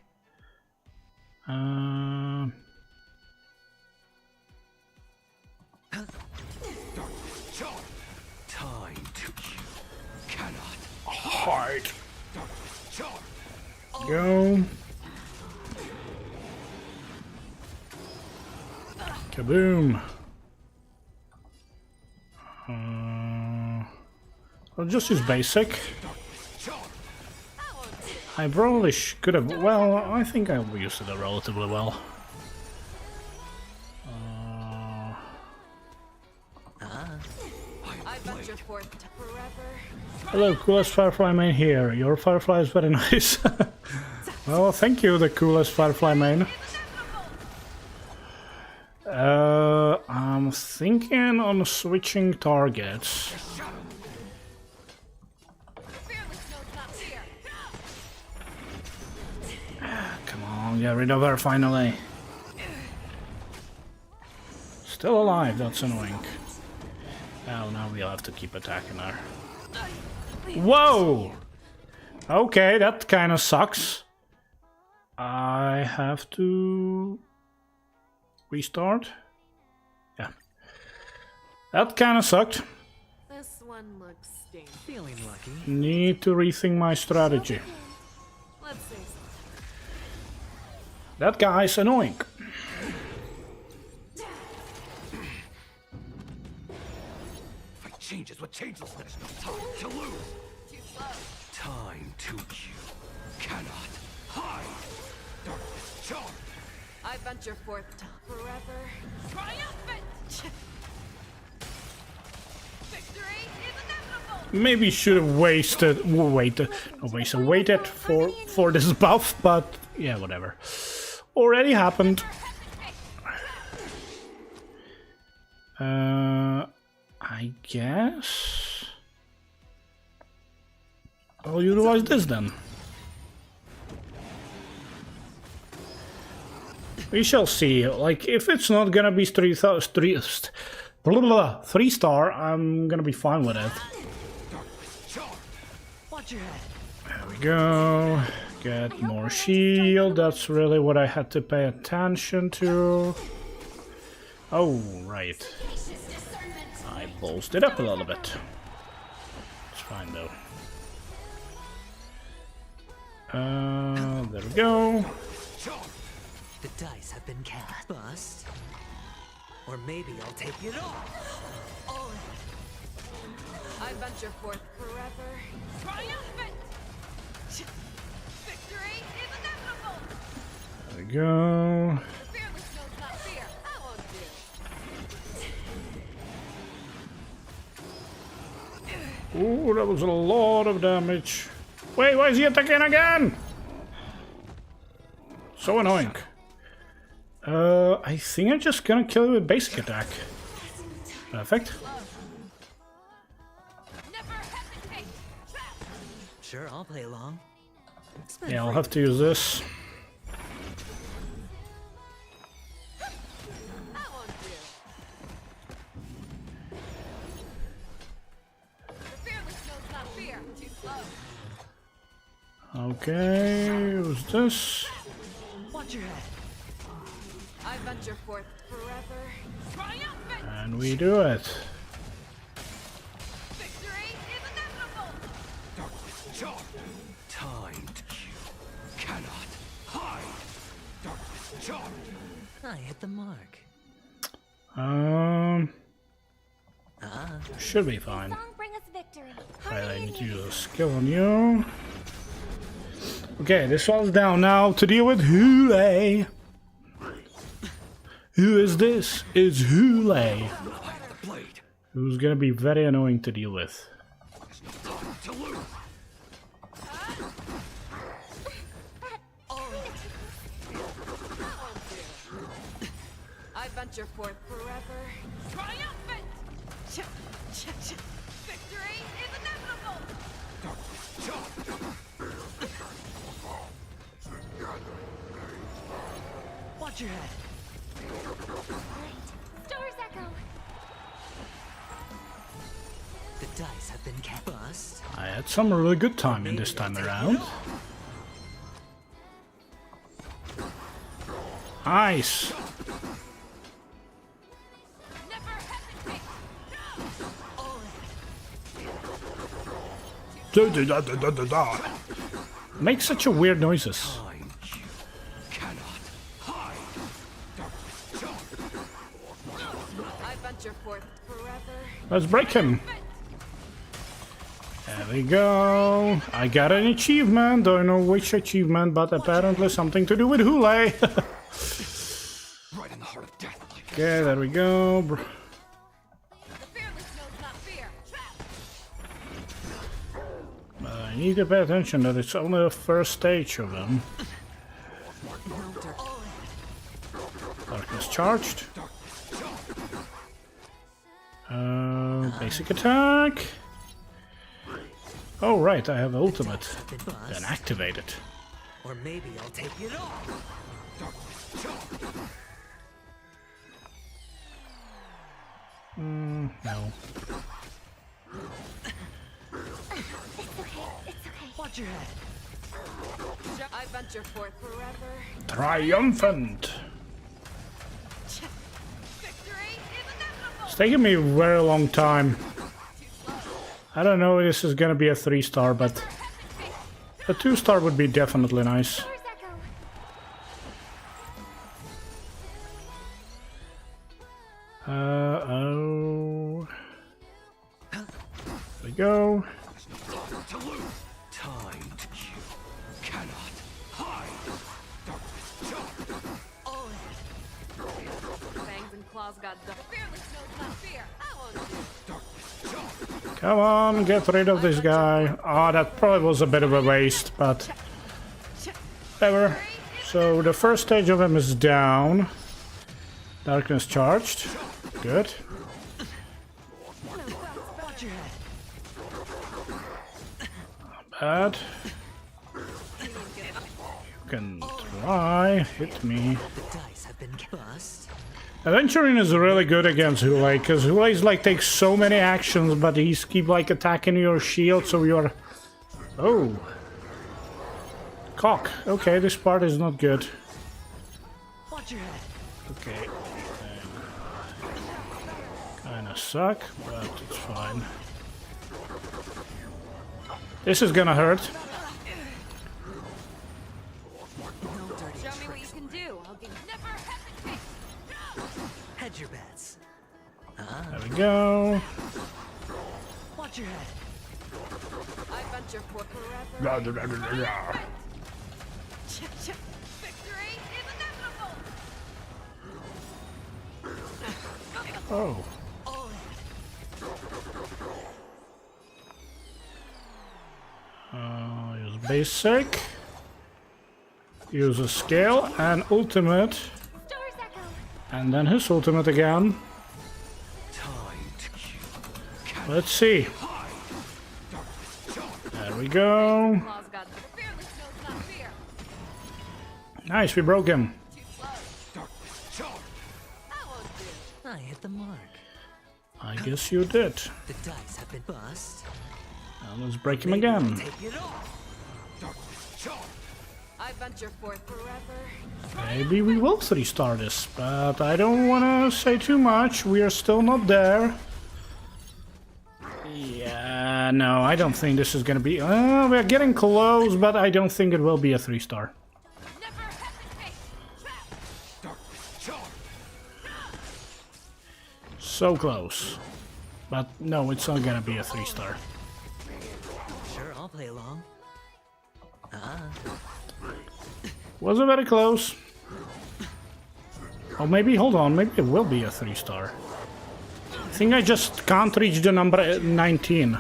Darkness shown. Time to you. Cannot. Hard. Darkness shown. Go. Kaboom. I'll just use basic. I probably could have. Well, I think I used it relatively well. I venture forth to forever. Hello, coolest Firefly main here. Your Firefly is very nice. Well, thank you, the coolest Firefly main. I'm thinking on switching targets. Come on, get rid of her finally. Still alive, that's annoying. Well, now we'll have to keep attacking her. Whoa! Okay, that kind of sucks. I have to restart. Yeah. That kind of sucked. This one looks stinky. Feeling lucky. Need to rethink my strategy. Let's say so. That guy's annoying. Fight changes with changelessness. Time to lose. Too slow. Time to you cannot hide. Darkness charmed. I venture forth to forever. Triumphant! Victory is inevitable! Maybe should have waited for this buff, but yeah, whatever. Already happened. I guess I'll utilize this then. We shall see. Like, if it's not gonna be 3 star, I'm gonna be fine with it. Watch your head. There we go. Get more shield. That's really what I had to pay attention to. Oh, right. I bolstered it up a little bit. It's fine though. There we go. The dice have been cast. Bust. Or maybe I'll take it all. All in. I venture forth forever. Triumphant! Victory is inevitable! There we go. The fearless knows not fear. I won't do. Ooh, that was a lot of damage. Wait, why is he attacking again? So annoying. I think I'm just gonna kill you with basic attack. Perfect. Never hesitate! Sure, I'll play along. Yeah, I'll have to use this. I won't do. The fearless knows not fear. Too slow. Okay, who's this? Watch your head. I venture forth forever. Triumphant! And we do it. Victory is inevitable! Darkness charmed. Time to you cannot hide. Darkness charmed. I hit the mark. Should be fine. Song bring us victory. Right, I need to use a skill on you. Okay, this one's down now to deal with Hule. Who is this? It's Hule. I have the blade. Who's gonna be very annoying to deal with. There's no time to lose. I venture forth forever. Triumphant! Victory is inevitable! Darkness charmed. Watch your head. Stars echo. The dice have been cast. Bust. I had some really good timing this time around. Nice. Never hesitate! Make such a weird noises. Time you cannot hide. Darkness charmed. I I venture forth forever. Let's break him. There we go. I got an achievement. Don't know which achievement, but apparently something to do with Hule. Right in the heart of death. Okay, there we go. The fearless knows not fear. I need to pay attention that it's only the first stage of them. Darkness charged. Basic attack. Oh right, I have ultimate. Then activate it. Or maybe I'll take it off. No. It's okay. Watch your head. I venture forth forever. Triumphant. Victory is inevitable. It's taking me a very long time. I don't know if this is gonna be a 3-star, but a 2-star would be definitely nice. Doors echo. Oh. There we go. To lose. Time to kill. Cannot hide. Darkness charm. Fangs and claws got done. The fearless knows not fear. I won't do. Come on, get rid of this guy. Ah, that probably was a bit of a waste, but whatever. So the first stage of him is down. Darkness charged. Good. Watch your head. Bad. You can try. Hit me. The dice have been bust. Adventuring is really good against Hule, because Hule's like takes so many actions, but he's keep like attacking your shield, so you're... Oh. Cock. Okay, this part is not good. Watch your head. Okay. Kinda suck, but it's fine. This is gonna hurt. No dirty Show me what you tricks. can do. I'll give never hesitate. Hedge your bets. There we go. Watch your head. I venture forth forever. Victory is inevitable. Oh. Use basic. Use a scale and ultimate. Doors echo. And then his ultimate again. Time to kill. Let's see. There we go. Claws got the fearless knows not fear. Nice, we broke him. Too slow. Darkness charm. I won't do. I hit the mark. I guess you did. The dice have been bust. Now let's break him Maybe I'll again. take it off. Darkness charm. I venture forth forever. Maybe we will 3-star this, but I don't want to say too much. We are still not there. Yeah, no, I don't think this is gonna be... we're getting close, but I don't think it will be a 3-star. Never hesitate. Darkness charm. So close. But no, it's not gonna be a 3-star. Sure, I'll play along. Wasn't very close. Oh, maybe, hold on, maybe it will be a 3-star. I think I just can't reach the number 19.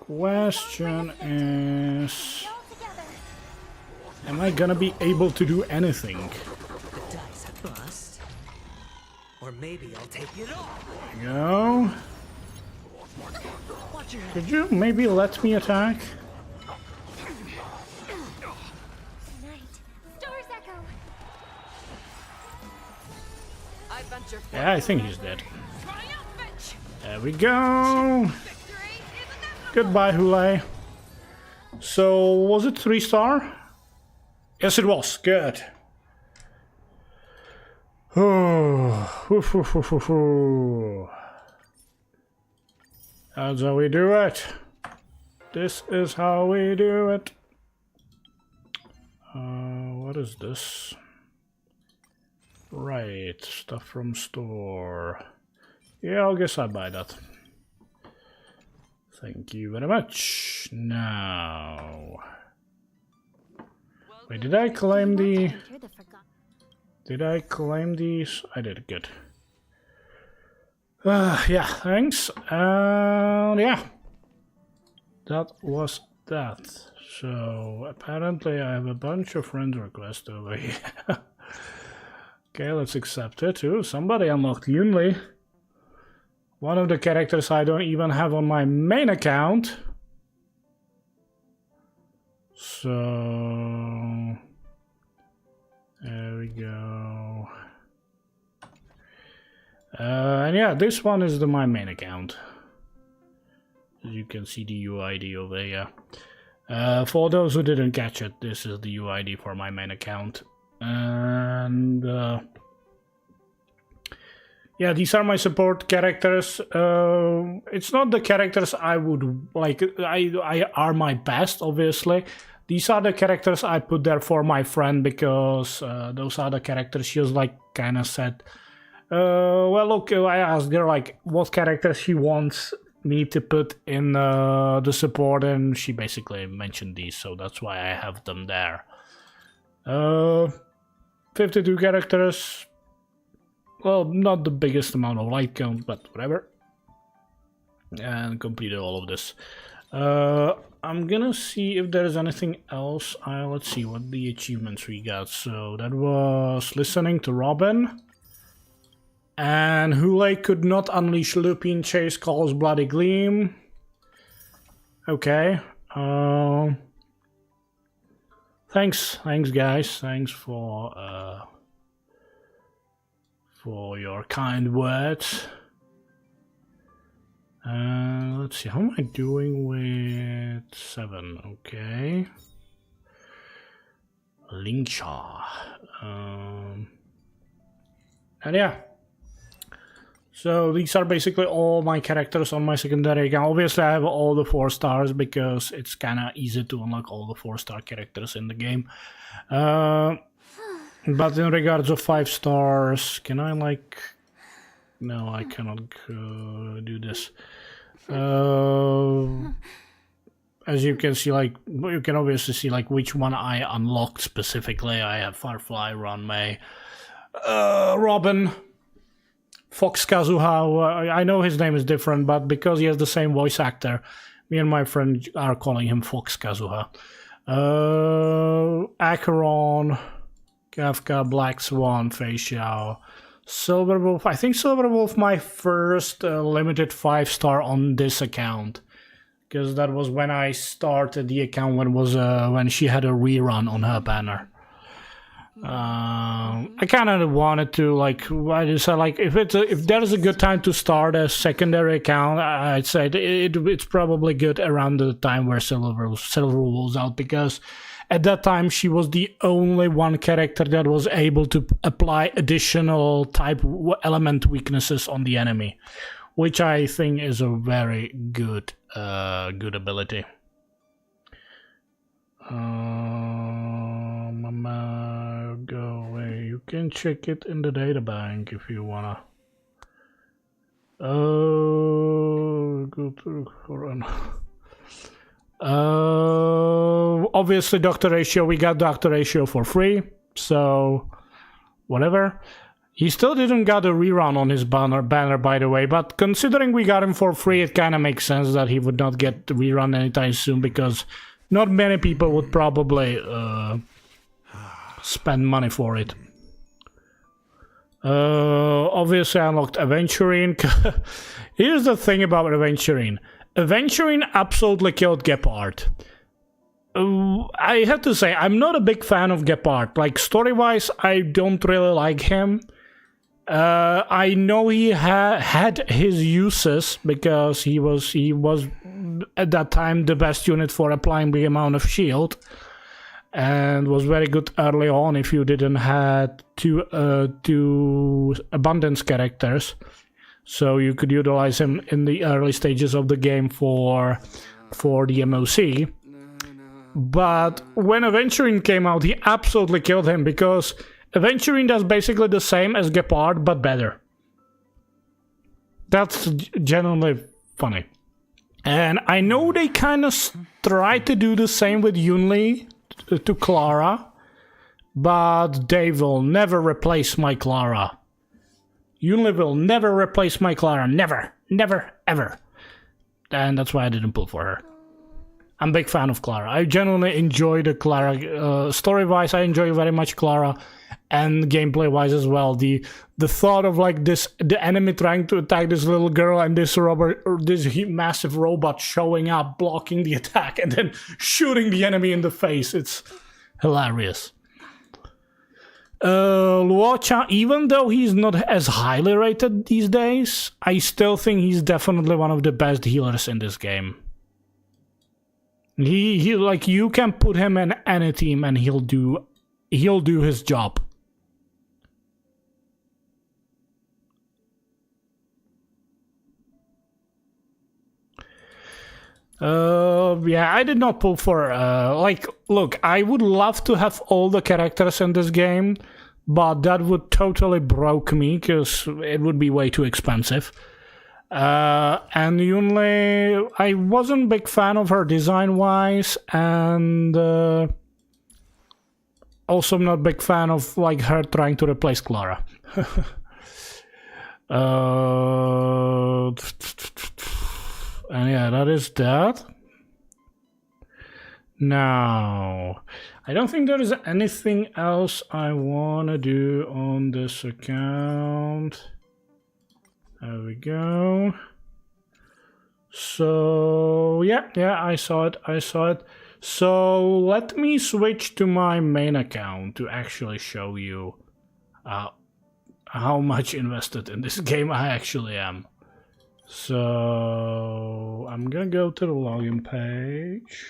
Question is... All together. Am I gonna be able to do anything? The dice have bust. Or maybe I'll take it off. There you go. Watch your head. Could you maybe let me attack? Tonight. Doors echo. I venture forth. Yeah, I think he's dead. Triumphant. There we go. Victory is inevitable. Goodbye, Hule. So, was it 3-star? Yes, it was. Good. That's how we do it. This is how we do it. What is this? Right, stuff from store. Yeah, I guess I'll buy that. Thank you very much. Now... Wait, did I claim the... Did I claim these? I did, good. Yeah, thanks. Yeah. That was that. So, apparently I have a bunch of friend requests over here. Okay, let's accept it too. Somebody unlocked Yunli. One of the characters I don't even have on my main account. So... There we go. And yeah, this one is my main account. As you can see the UID over here. For those who didn't catch it, this is the UID for my main account. And yeah, these are my support characters. It's not the characters I would like. I are my best, obviously. These are the characters I put there for my friend because those are the characters she was like kind of said. Well, look, I asked her like what characters she wants me to put in the support, and she basically mentioned these, so that's why I have them there. 52 characters. Well, not the biggest amount of light count, but whatever. And completed all of this. I'm gonna see if there's anything else. Let's see what the achievements we got. So that was listening to Robin. And Hule could not unleash Lupin Chase Calls Bloody Gleam. Okay. Thanks guys. Thanks for your kind words. Let's see, how am I doing with 7? Okay. Linkshaw. And yeah. So these are basically all my characters on my secondary account. Obviously I have all the 4 stars because it's kinda easy to unlock all the 4-star characters in the game. But in regards of 5 stars, can I like... No, I cannot do this. As you can see, like, you can obviously see like which one I unlocked specifically. I have Firefly, Runmei, Robin, Fox Kazuha. I know his name is different, but because he has the same voice actor, me and my friend are calling him Fox Kazuha. Acheron, Kafka, Black Swan, Fei Xiao, Silverwolf. I think Silverwolf my first limited 5-star on this account, because that was when I started the account when she had a rerun on her banner. I kind of wanted to like, I just said like if there's a good time to start a secondary account, I'd say it's probably good around the time where Silverwolf's out, because at that time she was the only one character that was able to apply additional type element weaknesses on the enemy, which I think is a very good good ability. Mama, go away. You can check it in the databank if you wanna. Go to run. Obviously Dr. Ratio, we got Dr. Ratio for free, so whatever. He still didn't got a rerun on his banner by the way, but considering we got him for free, it kind of makes sense that he would not get the rerun anytime soon, because not many people would probably spend money for it. Obviously I unlocked Aventurine. Here's the thing about Aventurine. Aventurine absolutely killed Gepard. I have to say, I'm not a big fan of Gepard. Like, story-wise, I don't really like him. I know he had his uses, because he was at that time the best unit for applying the amount of shield, and was very good early on if you didn't have two abundance characters. So you could utilize him in the early stages of the game for the MOC. But when Aventurine came out, he absolutely killed him, because Aventurine does basically the same as Gepard, but better. That's genuinely funny. And I know they kind of try to do the same with Yunli to Clara, but they will never replace my Clara. Yunli will never replace my Clara. Never. Never, ever. And that's why I didn't pull for her. I'm a big fan of Clara. I genuinely enjoy the Clara. Story-wise, I enjoy very much Clara. And gameplay-wise as well. The thought of like the enemy trying to attack this little girl and this massive robot showing up, blocking the attack, and then shooting the enemy in the face. It's hilarious. Luocha, even though he's not as highly rated these days, I still think he's definitely one of the best healers in this game. He like, you can put him in any team and he'll do his job. Yeah, I did not pull for, like, look, I would love to have all the characters in this game, but that would totally broke me, because it would be way too expensive. And Yunli, I wasn't a big fan of her design-wise, and also I'm not a big fan of, like, her trying to replace Clara. And yeah, that is that. Now, I don't think there is anything else I want to do on this account. There we go. So, yeah, I saw it. So, let me switch to my main account to actually show you how much invested in this game I actually am. So, I'm gonna go to the login page.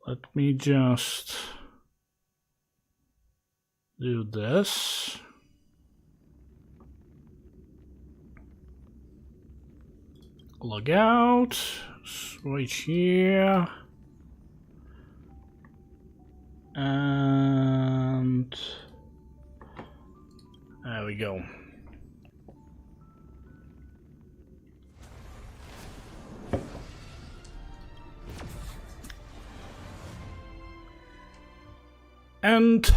Let me just do this. Log out, switch here, and there we go. And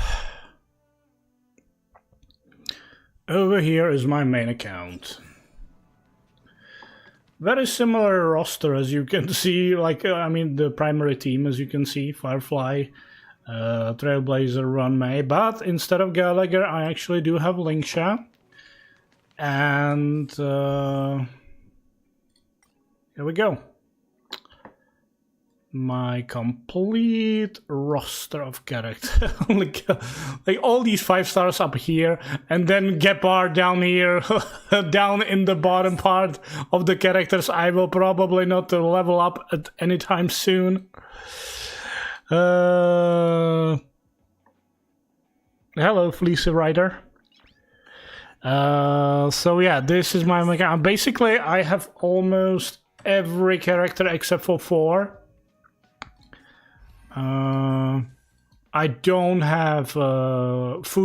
over here is my main account. Very similar roster, as you can see, like, I mean, the primary team, as you can see, Firefly, Trailblazer, Runmei, but instead of Gallagher, I actually do have Linksha. And here we go. My complete roster of characters. like all these 5 stars up here, and then Gepard down here, down in the bottom part of the characters I will probably not level up at any time soon. Hello, Fleecy Rider. So yeah, this is my account. Basically, I have almost every character except for 4. I don't have Fu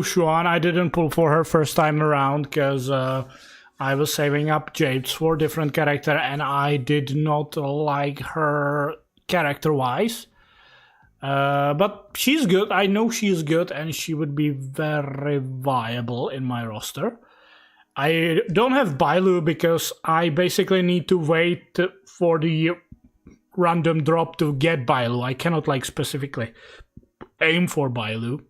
Xuan. I didn't pull for her first time around because I was saving up Jades for a different character and I did not like her character-wise. But she's good. I know she's good and she would be very viable in my roster. I don't have Bailu because I basically need to wait for the random drop to get Bailu. I cannot like specifically aim for Bailu.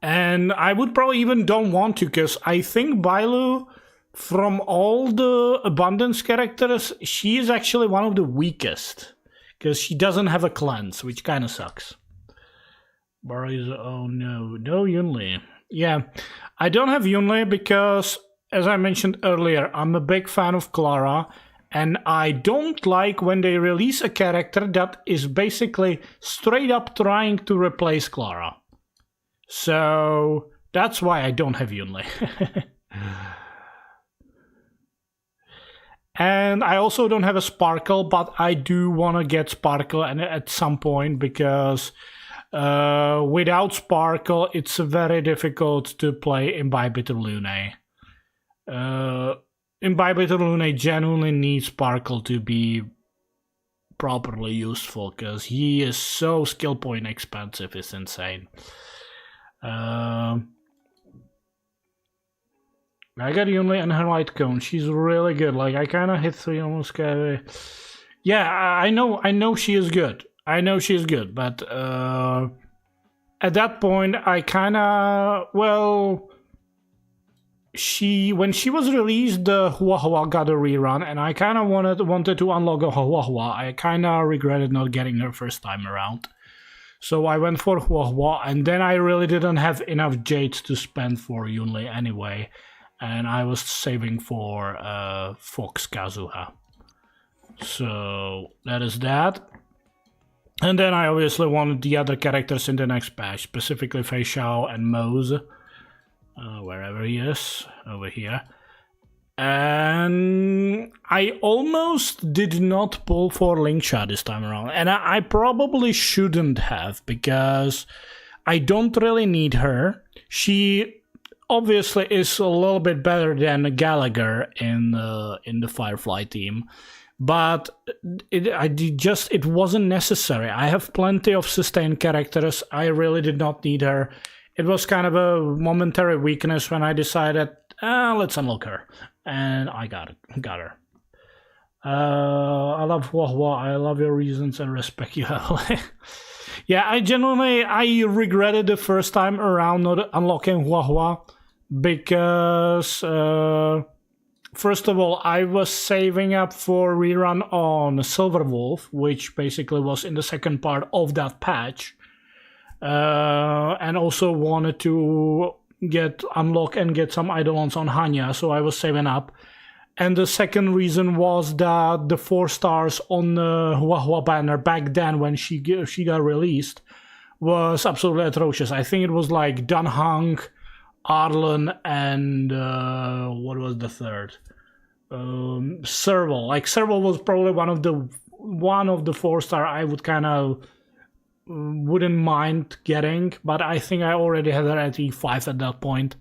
And I would probably even don't want to because I think Bailu, from all the abundance characters, she is actually one of the weakest. Because she doesn't have a cleanse, which kind of sucks. Oh no, no Yunli. Yeah, I don't have Yunli because, as I mentioned earlier, I'm a big fan of Clara. And I don't like when they release a character that is basically straight up trying to replace Clara. So that's why I don't have Yunli. And I also don't have a Sparkle, but I do want to get Sparkle at some point, because without Sparkle, it's very difficult to play Imbibitor Lune. Imbibitor Lune genuinely needs Sparkle to be properly useful, because he is so skill point expensive, it's insane. I got Yunli and her light cone. She's really good. Like, I kind of hit 3 almost. Yeah, I know she is good. I know she is good, but at that point, I kind of, well, when she was released, the Hua Hua got a rerun, and I kind of wanted to unlock a Hua Hua. I kind of regretted not getting her first time around. So I went for Hua Hua, and then I really didn't have enough Jades to spend for Yunli anyway. And I was saving for Fox Kazuha. So that is that. And then I obviously wanted the other characters in the next patch, specifically Fei Xiao and Mose. Wherever he is, over here. And I almost did not pull for Lingsha this time around. And I probably shouldn't have, because I don't really need her. She obviously is a little bit better than Gallagher in the Firefly team, but it wasn't necessary. I have plenty of sustained characters. I really did not need her. It was kind of a momentary weakness when I decided, let's unlock her, and I got her. I love Hua Hua. I love your reasons and respect you. Yeah, I regretted the first time around not unlocking Hua Hua, because first of all, I was saving up for rerun on Silver Wolf, which basically was in the second part of that patch, and also wanted to unlock and get some Eidolons on Hanya, so I was saving up. And the second reason was that the 4 stars on the Hua Hua banner back then when she got released was absolutely atrocious. I think it was like Dunhang, Arlen, and what was the third? Serval. Like, Serval was probably one of the 4 star I would kind of wouldn't mind getting, but I think I already had her at E5 at that point.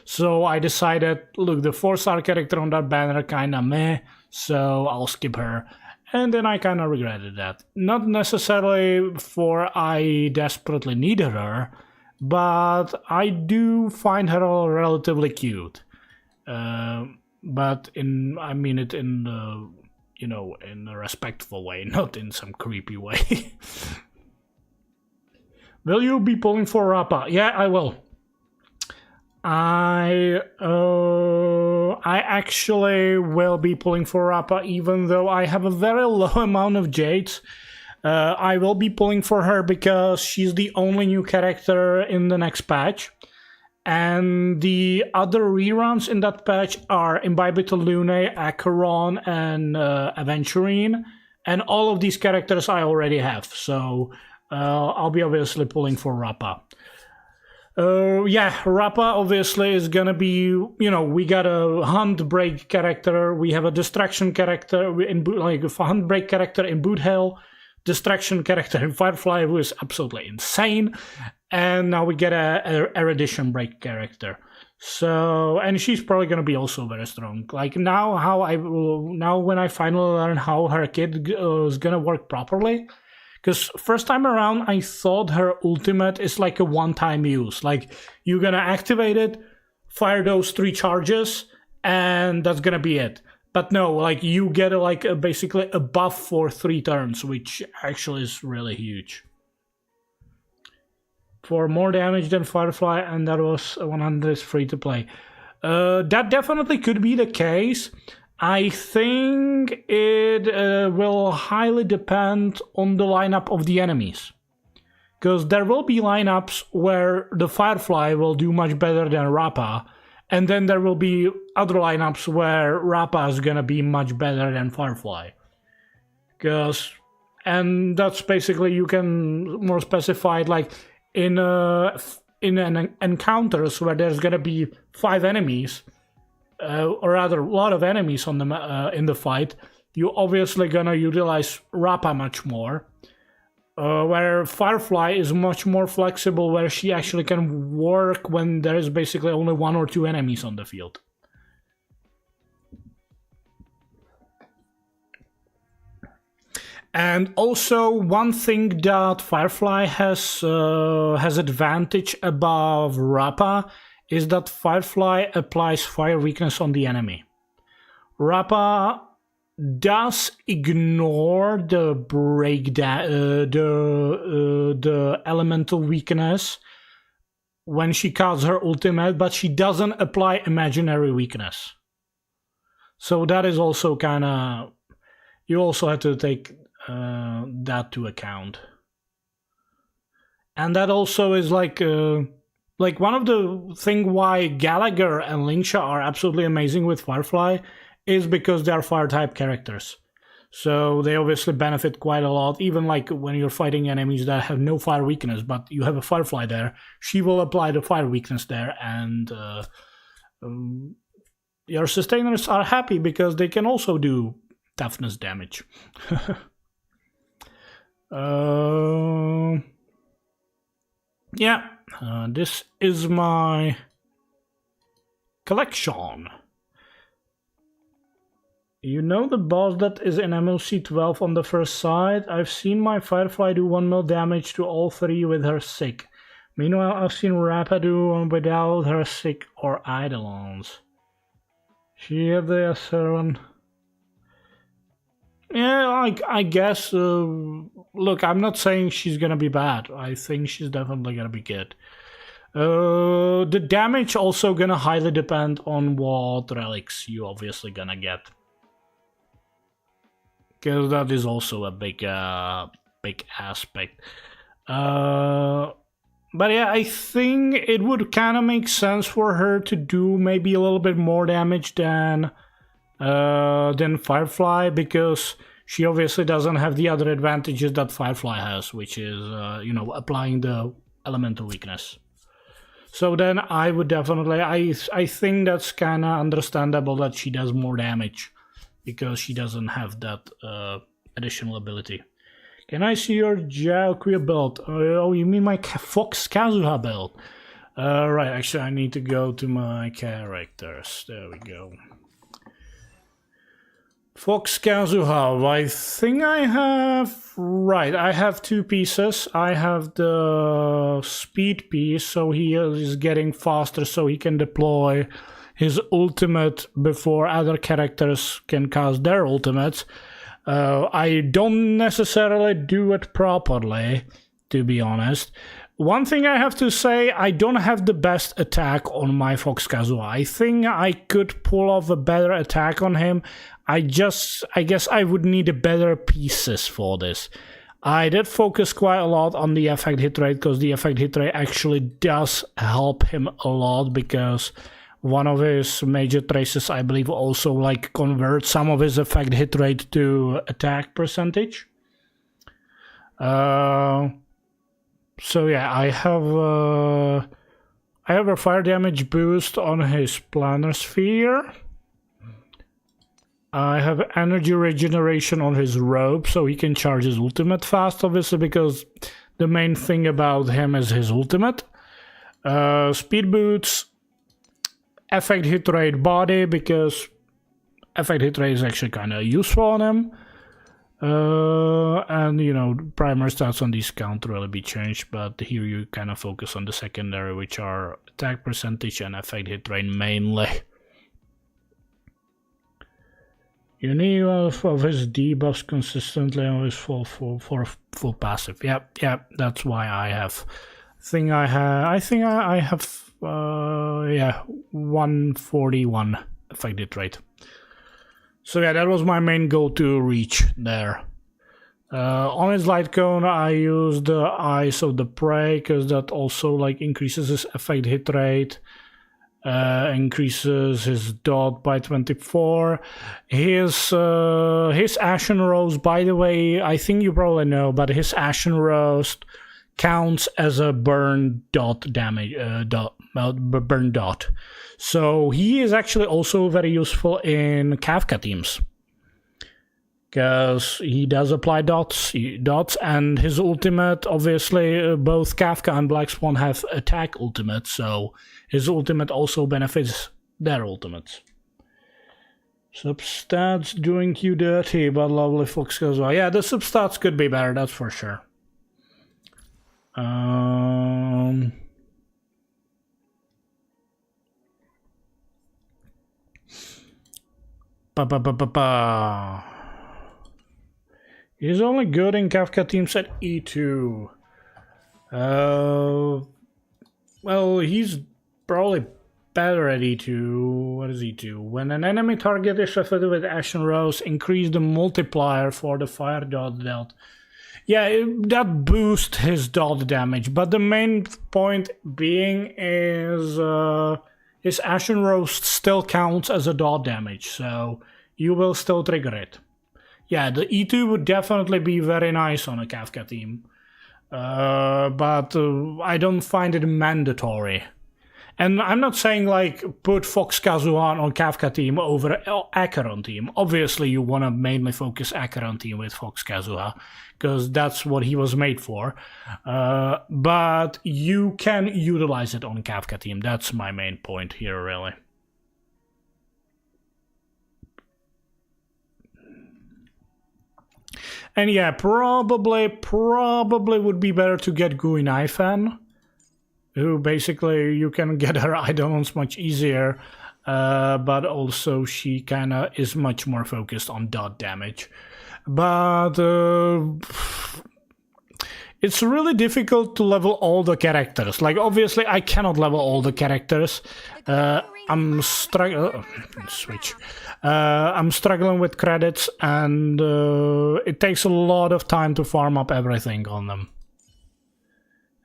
So I decided, look, the 4-star character on that banner kinda meh, so I'll skip her. And then I kinda regretted that. Not necessarily for I desperately needed her, but I do find her relatively cute. But I mean it in the, in a respectful way, not in some creepy way. Will you be pulling for Rappa? Yeah, I will. I actually will be pulling for Rappa, even though I have a very low amount of Jades. I will be pulling for her because she's the only new character in the next patch. And the other reruns in that patch are Imbibitor Lune, Acheron, and Aventurine. And all of these characters I already have, so I'll be obviously pulling for Rappa. Yeah, Rappa obviously is gonna be, we got a Hunt Break character, we have a Distraction character, a Hunt Break character in Boot Hell, Distraction character in Firefly, who is absolutely insane, and now we get a Erudition Break character. So, and she's probably gonna be also very strong. Like, now when I finally learn how her kit is gonna work properly, because first time around, I thought her ultimate is like a one-time use. Like, you're gonna activate it, fire those 3 charges, and that's gonna be it. But no, like, you get basically a buff for 3 turns, which actually is really huge. For more damage than Firefly, and that was 100 free to play. That definitely could be the case. I think it will highly depend on the lineup of the enemies. Because there will be lineups where the Firefly will do much better than Rappa, and then there will be other lineups where Rappa is gonna be much better than Firefly. And that's basically, you can more specify it like in an encounters where there's gonna be 5 enemies. or rather a lot of enemies on the in the fight, you're obviously gonna utilize Rappa much more. Where Firefly is much more flexible, where she actually can work when there is basically only 1 or 2 enemies on the field. And also, one thing that Firefly has advantage above Rappa is that Firefly applies fire weakness on the enemy. Rappa does ignore the the elemental weakness when she casts her ultimate, but she doesn't apply imaginary weakness. So that is also kind of, you also have to take that to account. And that also is like one of the thing why Gallagher and Lingsha are absolutely amazing with Firefly is because they are fire type characters. So they obviously benefit quite a lot, even like when you're fighting enemies that have no fire weakness, but you have a Firefly there, she will apply the fire weakness there, and your sustainers are happy because they can also do toughness damage. Yeah, this is my collection. You know the boss that is in MLC 12 on the first side? I've seen my Firefly do 1 mil damage to all 3 with her sick. Meanwhile, I've seen Rappa do 1 without her sick or Eidolons. She had the S7. Yeah, I guess. Look, I'm not saying she's gonna be bad. I think she's definitely gonna be good. The damage also gonna highly depend on what relics you obviously gonna get. Because that is also a big aspect. But yeah, I think it would kind of make sense for her to do maybe a little bit more damage than Firefly, because she obviously doesn't have the other advantages that Firefly has, which is applying the elemental weakness. So then I would definitely, I think that's kind of understandable that she does more damage, because she doesn't have that additional ability. Can I see your Jalquia build? Oh, you mean my Fox Kazuha build? Right, actually I need to go to my characters. There we go. Fox Kazuha, I think I have... Right, I have 2 pieces. I have the speed piece, so he is getting faster so he can deploy his ultimate before other characters can cast their ultimates. I don't necessarily do it properly, to be honest. One thing I have to say, I don't have the best attack on my Fox Kazuha. I think I could pull off a better attack on him. I guess I would need better pieces for this. I did focus quite a lot on the effect hit rate, because the effect hit rate actually does help him a lot, because one of his major traces, I believe, also like converts some of his effect hit rate to attack percentage. So yeah, I have a fire damage boost on his planar sphere. I have energy regeneration on his robe, so he can charge his ultimate fast, obviously, because the main thing about him is his ultimate. Speed boots. Effect hit rate body, because effect hit rate is actually kind of useful on him. And primer stats on these can't really be changed, but here you kind of focus on the secondary, which are attack percentage and effect hit rate mainly. You need of his debuffs consistently on his full passive. Yep, that's why I have. I think I have 141 effect hit rate. So yeah, that was my main go-to reach there. On his light cone, I use the Eyes of the Prey, because that also like increases his effect hit rate, increases his dot by 24. His Ashen Rose, by the way, I think you probably know, but his Ashen Rose counts as a burn dot damage, burn dot. So he is actually also very useful in Kafka teams. Because he does apply dots, and his ultimate, obviously, both Kafka and Black Swan have attack ultimates, so his ultimate also benefits their ultimates. Substats doing you dirty, but lovely Fox as well. Yeah, the substats could be better, that's for sure. He's only good in Kafka teams at E2. Well, he's probably better at E2. What is E2? When an enemy target is affected with Ashen Rose, increase the multiplier for the fire dot dealt. Yeah, that boosts his dot damage, but the main point being is his Ashen Rose still counts as a dot damage, so you will still trigger it. Yeah, the E2 would definitely be very nice on a Kafka team, but I don't find it mandatory. And I'm not saying like put Fox Kazuhan on Kafka team over Acheron team. Obviously you want to mainly focus Acheron team with Fox Kazuha, because that's what he was made for. But you can utilize it on Kafka team. That's my main point here, really. And yeah, probably would be better to get Guinaifan, who basically you can get her Eidolons much easier, but also she kinda is much more focused on dot damage. But it's really difficult to level all the characters. Like, obviously I cannot level all the characters. I'm struggling. I'm struggling with credits, and it takes a lot of time to farm up everything on them.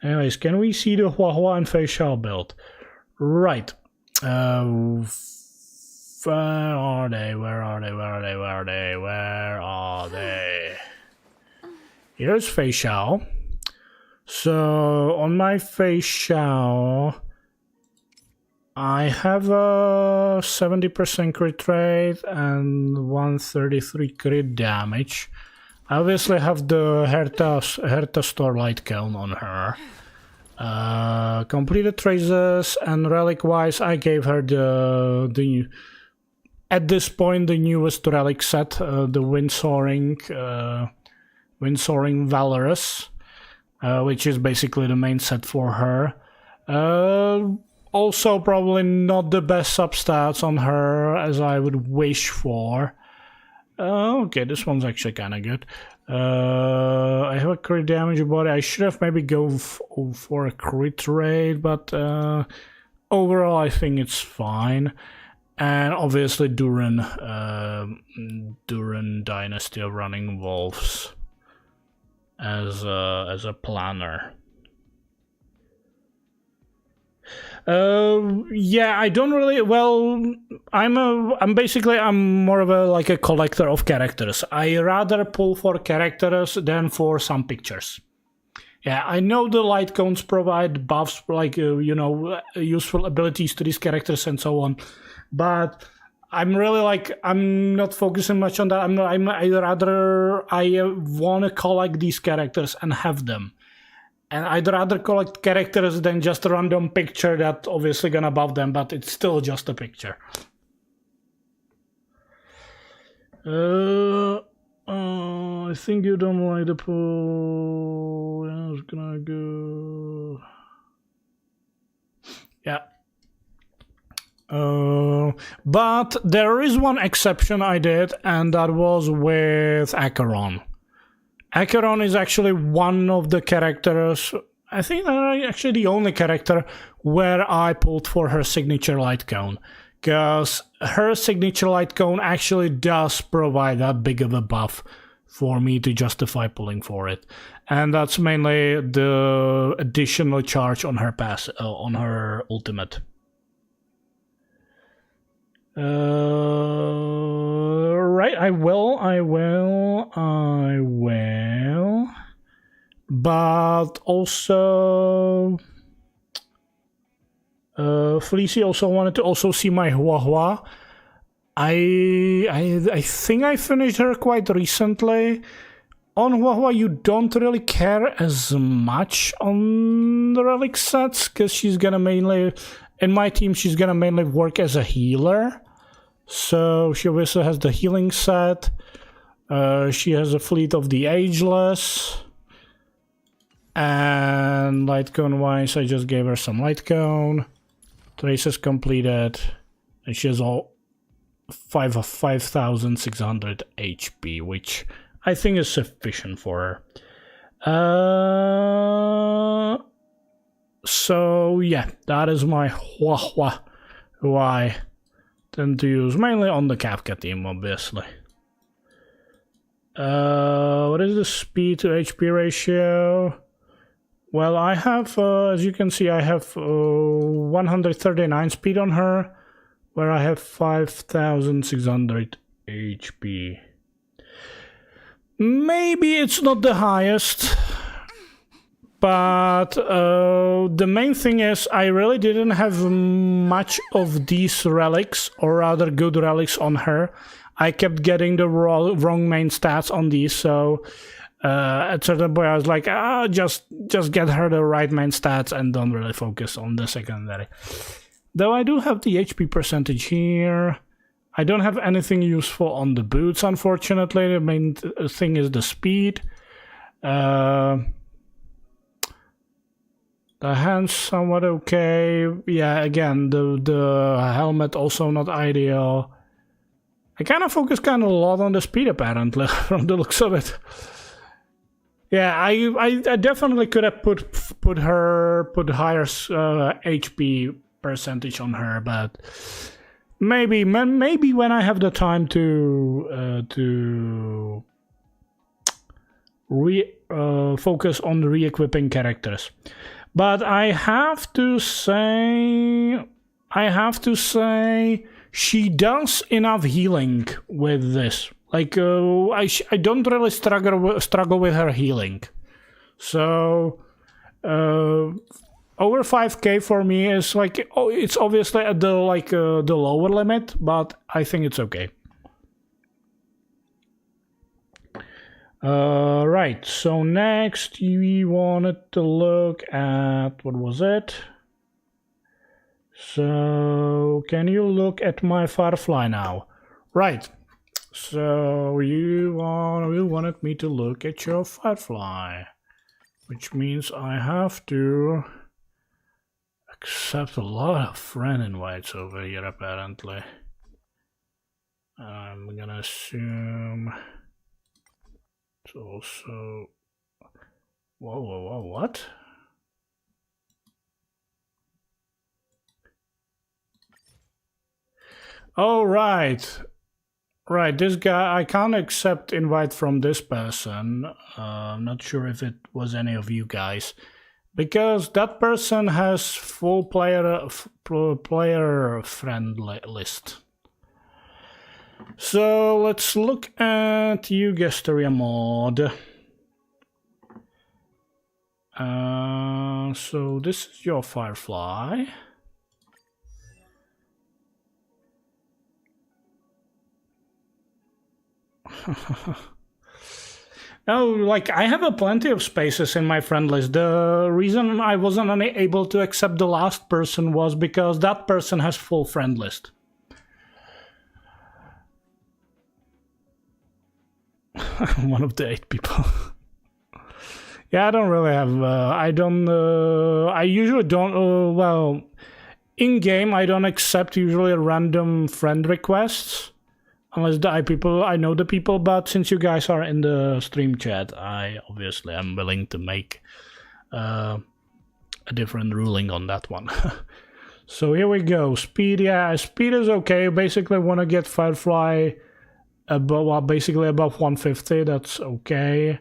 Anyways, can we see the Hua and Fei Xiao build? Right. Where are they? Where are they? Where are they? Where are they? Where are they? Here's Fei Xiao. So on my Fei Xiao, I have a 70% crit rate and 133 crit damage. I obviously have the Herta Starlight Cone on her. Completed traces, and relic wise I gave her the at this point the newest relic set, the Windsoaring Valorous, which is basically the main set for her. Also probably not the best substats on her as I would wish for. Okay, this one's actually kind of good. I have a crit damage body. I should have maybe go for a crit rate, but overall I think it's fine. And obviously Duran Dynasty of Running Wolves as a planner. Yeah, I don't really. Well, I'm more of a collector of characters. I rather pull for characters than for some pictures. Yeah, I know the light cones provide buffs, useful abilities to these characters and so on, but I'm really I'm not focusing much on that. I want to collect these characters and have them. And I'd rather collect characters than just a random picture that obviously gonna buff them, but it's still just a picture. I think you don't like the pool. I was gonna go. Yeah. But there is one exception I did, and that was with Acheron. Acheron is actually one of the characters, I think actually the only character where I pulled for her signature light cone. Because her signature light cone actually does provide that big of a buff for me to justify pulling for it. And that's mainly the additional charge on her on her ultimate. Right, I will. But also, Felicia also wanted to also see my Hua Hua. I think I finished her quite recently. On Hua Hua, you don't really care as much on the relic sets, because she's gonna mainly, in my team, she's gonna mainly work as a healer. So she obviously has the healing set. She has a fleet of the Ageless. And light cone wise, I just gave her some light cone. Trace is completed. And she has all 5,600 HP, which I think is sufficient for her. So yeah, that is my Hua Hua, who I tend to use mainly on the Kafka team, obviously. What is the speed to HP ratio? Well, I have, as you can see, I have 139 speed on her, where I have 5,600 HP. Maybe it's not the highest, but the main thing is I really didn't have much of these relics, or rather good relics on her. I kept getting the wrong main stats on these, so at a certain point I was like, just get her the right main stats and don't really focus on the secondary. Though I do have the HP percentage here. I don't have anything useful on the boots, unfortunately. The main thing is the speed. The hands somewhat okay. Yeah, again, the helmet also not ideal. I kind of focus kind of a lot on the speed, apparently, from the looks of it. Yeah, I definitely could have put higher HP percentage on her, but maybe when I have the time to focus on re-equipping characters. But I have to say she does enough healing with this. Like I don't really struggle with her healing. So over 5k for me is like, it's obviously at the the lower limit, but I think it's okay. Right, so next we wanted to look at, what was it? So can you look at my Firefly now? Right. So you wanted me to look at your Firefly, which means I have to accept a lot of friend invites over here, apparently. I'm gonna assume it's also... Whoa, what? Oh, right. Right, this guy, I can't accept invite from this person. I'm not sure if it was any of you guys, because that person has full player friend list. So let's look at Yugasteria mod. So this is your Firefly. No, like I have plenty of spaces in my friend list. The reason I wasn't able to accept the last person was because that person has full friend list. One of the 8 people. Yeah, I don't really have. I usually don't. Well, in game I don't accept usually random friend requests. Unless I know the people, but since you guys are in the stream chat, I obviously am willing to make a different ruling on that one. So here we go. Speed, yeah, speed is okay. Basically, want to get Firefly above, well, basically above 150. That's okay.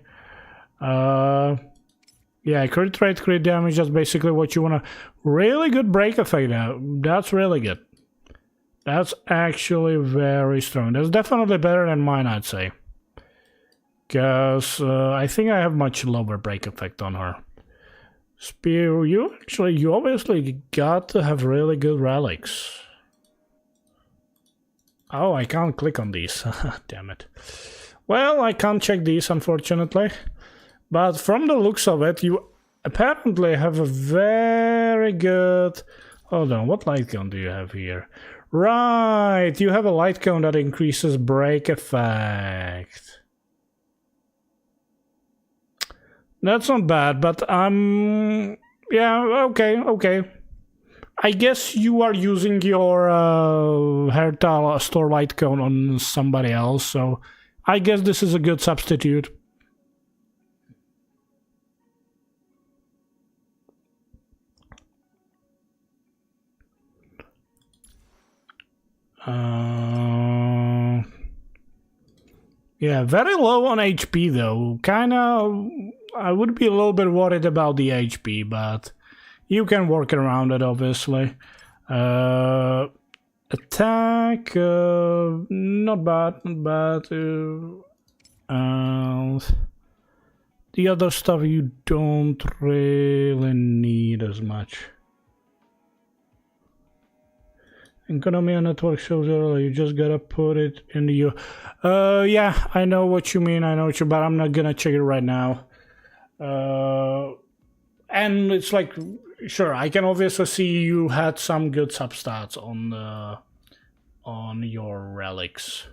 Yeah, crit rate, crit damage. That's basically what you want to. Really good break effect. That's really good. That's actually very strong. That's definitely better than mine, I'd say. Because I think I have much lower break effect on her. Spear, you obviously got to have really good relics. Oh, I can't click on these. Damn it. Well, I can't check these, unfortunately. But from the looks of it, you apparently have a very good... Hold on, what light cone do you have here? Right, you have a light cone that increases break effect. That's not bad, but yeah, okay. I guess you are using your Herta store light cone on somebody else, so I guess this is a good substitute. Yeah, very low on HP though. Kinda, I would be a little bit worried about the HP, but you can work around it, obviously. Attack, not bad. And the other stuff you don't really need as much. Economy on network shows earlier, you just gotta put it in the... yeah, I know what you mean, but I'm not gonna check it right now. And it's like, sure, I can obviously see you had some good substats on your relics.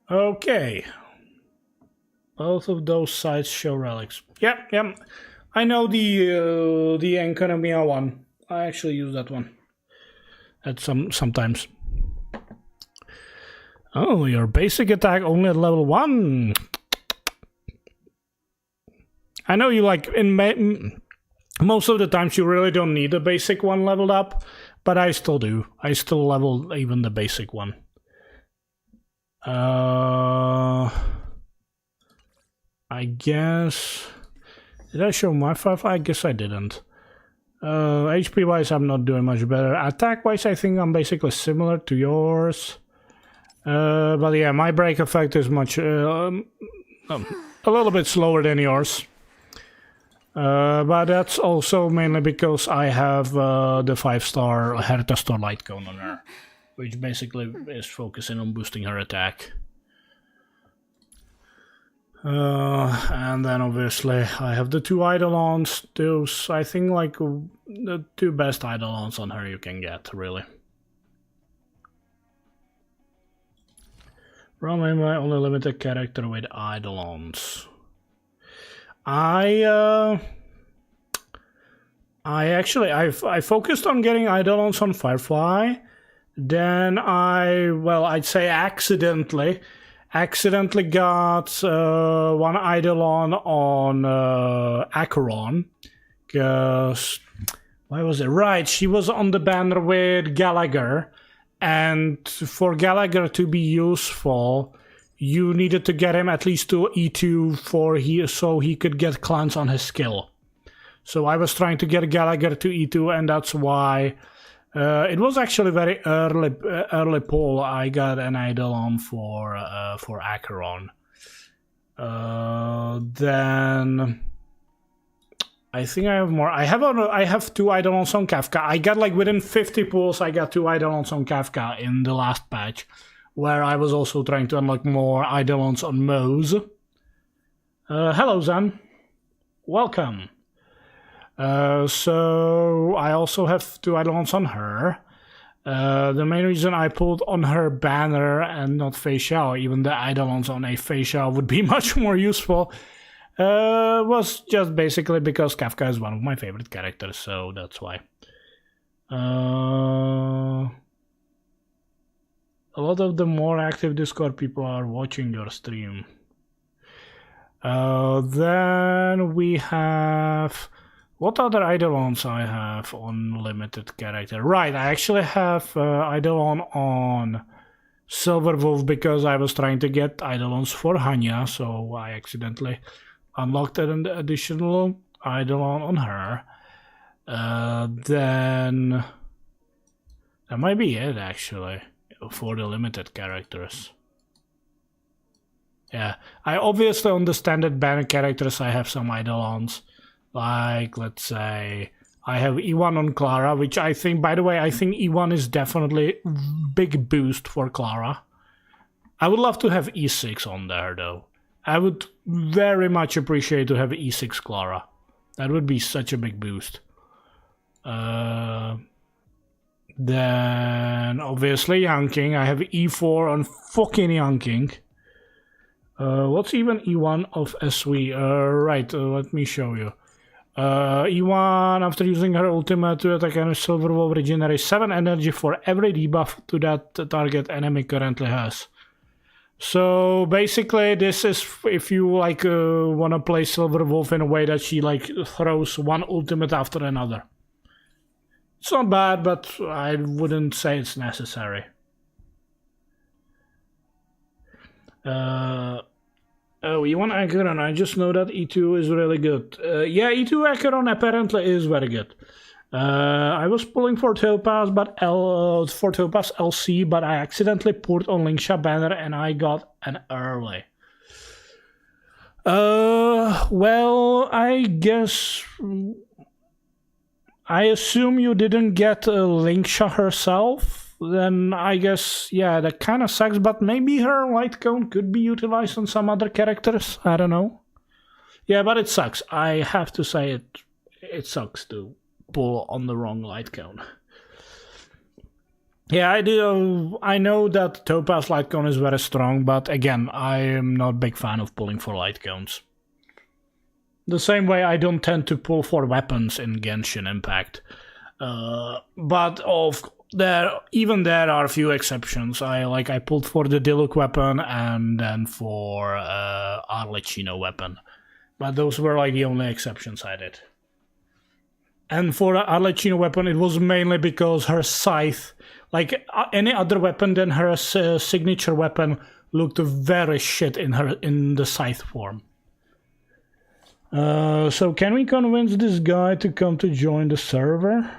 Okay. Both of those sides show relics. Yep. I know the Enconomia one. I actually use that one at sometimes. Oh, your basic attack only at level 1. I know you like most of the times you really don't need the basic one leveled up, but I still do. I still level even the basic one. I guess... Did I show my 5? I guess I didn't. HP wise I'm not doing much better. Attack wise I think I'm basically similar to yours. But yeah, my break effect is much... a little bit slower than yours. But that's also mainly because I have the 5-star Herta Star Light Cone on her. Which basically is focusing on boosting her attack. And then obviously I have the 2 Eidolons. Those, I think, like the 2 best Eidolons on her you can get, really. Roman, my only limited character with Eidolons. I focused on getting Eidolons on Firefly. Then I'd say accidentally got 1 Eidolon on Acheron. Because, why was it? Right, she was on the banner with Gallagher. And for Gallagher to be useful, you needed to get him at least to E2 so he could get cleanse on his skill. So I was trying to get Gallagher to E2, and that's why it was actually very early pull. I got an Eidolon for Acheron. Then I think I have more. I have 2 Eidolons on Kafka. I got like within 50 pulls. I got 2 Eidolons on Kafka in the last patch, where I was also trying to unlock more Eidolons on Mose. Hello, Zan. Welcome. So I also have 2 Eidolons on her. The main reason I pulled on her banner and not Fei Xiao, even the Eidolons on a Fei Xiao would be much more useful, was just basically because Kafka is one of my favorite characters, so that's why. A lot of the more active Discord people are watching your stream. Then we have... What other Eidolons I have on limited character? Right, I actually have Eidolon on Silver Wolf because I was trying to get Eidolons for Hanya, so I accidentally unlocked an additional Eidolon on her. Then that might be it actually for the limited characters. Yeah, I obviously understand that banned characters I have some eidolons. Like, let's say, I have E1 on Clara, which I think, by the way, I think E1 is definitely big boost for Clara. I would love to have E6 on there, though. I would very much appreciate to have E6 Clara. That would be such a big boost. Then, obviously, Young King. I have E4 on fucking Young King. What's even E1 of SV? Right, let me show you. E1, after using her ultimate to attack a silver wolf, regenerates 7 energy for every debuff to that target enemy currently has. So basically, this is if you like want to play silver wolf in a way that she like throws one ultimate after another. It's not bad, but I wouldn't say it's necessary. Oh, E1 Acheron, I just know that E2 is really good. Yeah, E2 Acheron apparently is very good. I was pulling for Topaz, but for Topaz LC, but I accidentally put on Linksha banner and I got an early. Well, I guess I assume you didn't get Linksha herself. Then I guess, yeah, that kind of sucks, but maybe her light cone could be utilized on some other characters. I don't know. Yeah, but it sucks. I have to say it sucks to pull on the wrong light cone. Yeah, I know that Topaz light cone is very strong, but again, I am not a big fan of pulling for light cones. The same way I don't tend to pull for weapons in Genshin Impact. But even there are a few exceptions. I pulled for the Diluc weapon and then for Arlecchino weapon. But those were like the only exceptions I did. And for the Arlecchino weapon, it was mainly because her scythe, like any other weapon than her signature weapon, looked very shit in the scythe form. So can we convince this guy to come to join the server?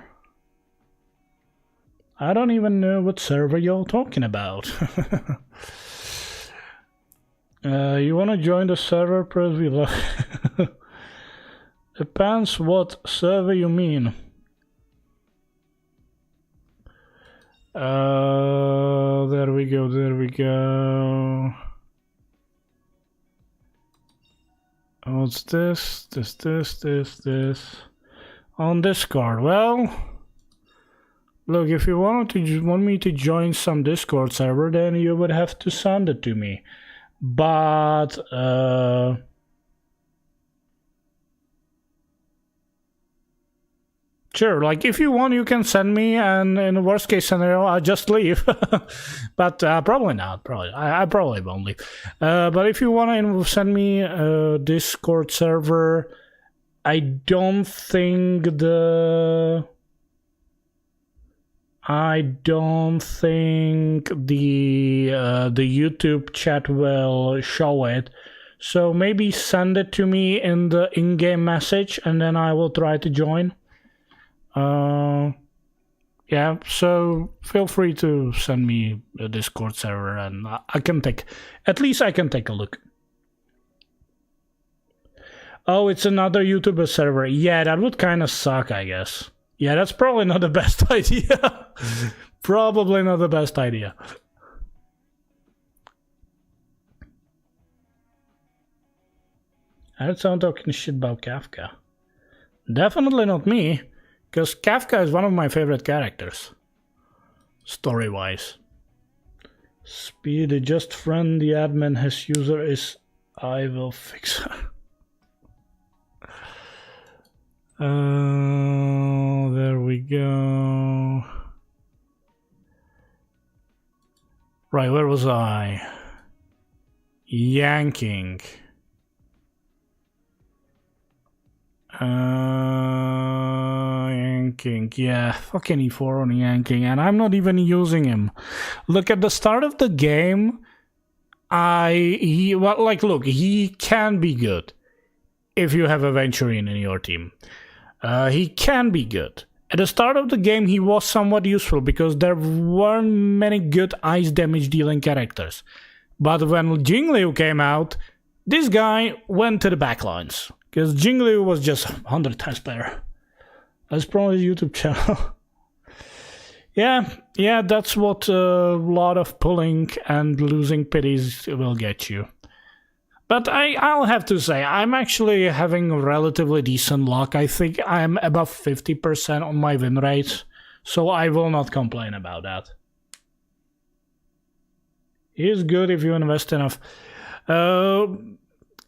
I don't even know what server you're talking about. You wanna join the server? Press below. Depends what server you mean. There we go. What's this? This. On Discord. Well, look, if you want me to join some Discord server, then you would have to send it to me. But sure, like if you want, you can send me, and in the worst case scenario, I'll just leave. But probably not. I probably won't leave. But if you want to send me a Discord server, I don't think the YouTube chat will show it. So maybe send it to me in the in-game message, and then I will try to join. Yeah, so feel free to send me a Discord server, and I can take a look. Oh, it's another YouTuber server. Yeah, that would kind of suck, I guess. Yeah, that's probably not the best idea. Probably not the best idea. I heard someone talking shit about Kafka. Definitely not me. Because Kafka is one of my favorite characters, story-wise. Speedy, just friend the admin, his user is I will fix her. There we go. Right, where was I? Yanking. Yanking, yeah, fucking E4 on Yanking, and I'm not even using him. Look, at the start of the game, he can be good if you have a Venturine in your team. He can be good. At the start of the game, he was somewhat useful because there weren't many good ice damage dealing characters. But when Jingliu came out, this guy went to the backlines. Because Jingliu was just 100 times better. That's probably his YouTube channel. Yeah, that's what a lot of pulling and losing pities will get you. But I'll have to say, I'm actually having relatively decent luck. I think I'm above 50% on my win rate. So I will not complain about that. He is good if you invest enough.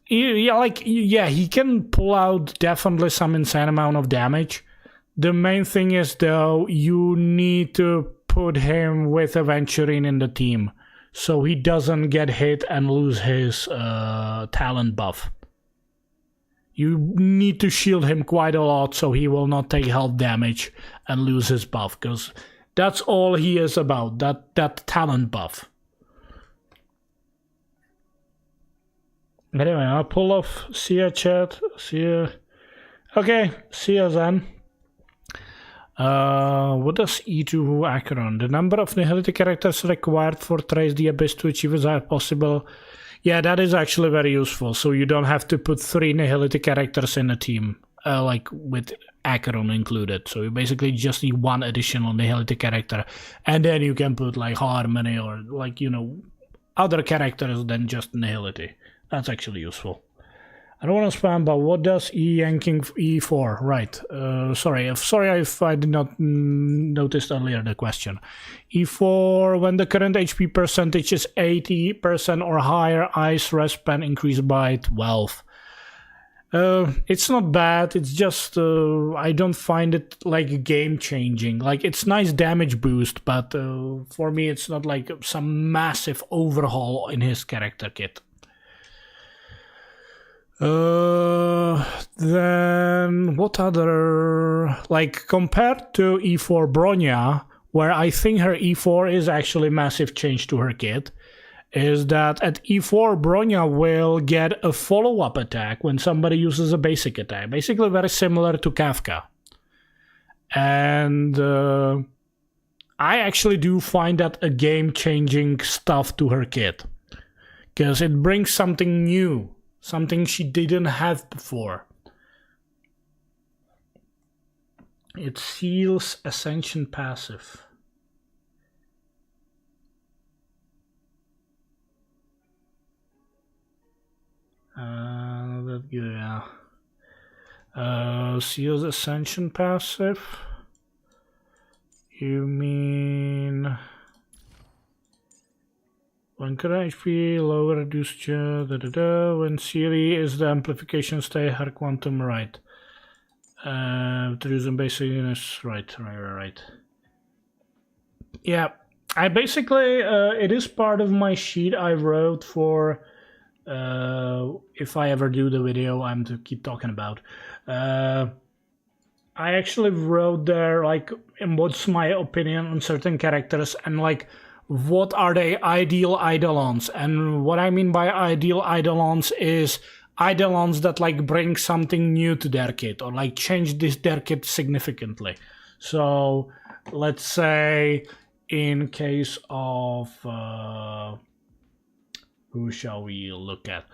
He can pull out definitely some insane amount of damage. The main thing is, though, you need to put him with Aventurine in the team, so he doesn't get hit and lose his talent buff. You need to shield him quite a lot so he will not take health damage and lose his buff, because that's all he is about, that talent buff. Anyway, I'll pull off. See ya, chat. See ya. Okay, see ya then. What does E2 Acheron? The number of nihility characters required for Trace the Abyss to achieve is possible. Yeah, that is actually very useful. So you don't have to put 3 nihility characters in a team, like with Acheron included. So you basically just need 1 additional nihility character, and then you can put like Harmony or like, you know, other characters than just nihility. That's actually useful. I don't want to spam, but what does yanking E4? Right. Sorry if I did not notice earlier the question. E4, when the current HP percentage is 80% or higher, ice respan increase by 12. It's not bad. It's just I don't find it like game changing. Like, it's nice damage boost, but for me it's not like some massive overhaul in his character kit. Then what other, like, compared to E4 Bronya, where I think her E4 is actually massive change to her kit, is that at E4 Bronya will get a follow-up attack when somebody uses a basic attack, basically very similar to Kafka. And I actually do find that a game-changing stuff to her kit, because it brings something new. Something she didn't have before. It seals Ascension passive. Seals Ascension passive. You mean when current HP lower reduced when Siri is the amplification stay her quantum right. To use them basic units, right. Yeah, I basically it is part of my sheet I wrote for if I ever do the video I'm to keep talking about. I actually wrote there like what's my opinion on certain characters and like what are they ideal Eidolons. And what I mean by ideal Eidolons is Eidolons that like bring something new to their kit or like change their kit significantly. So let's say in case of who shall we look at?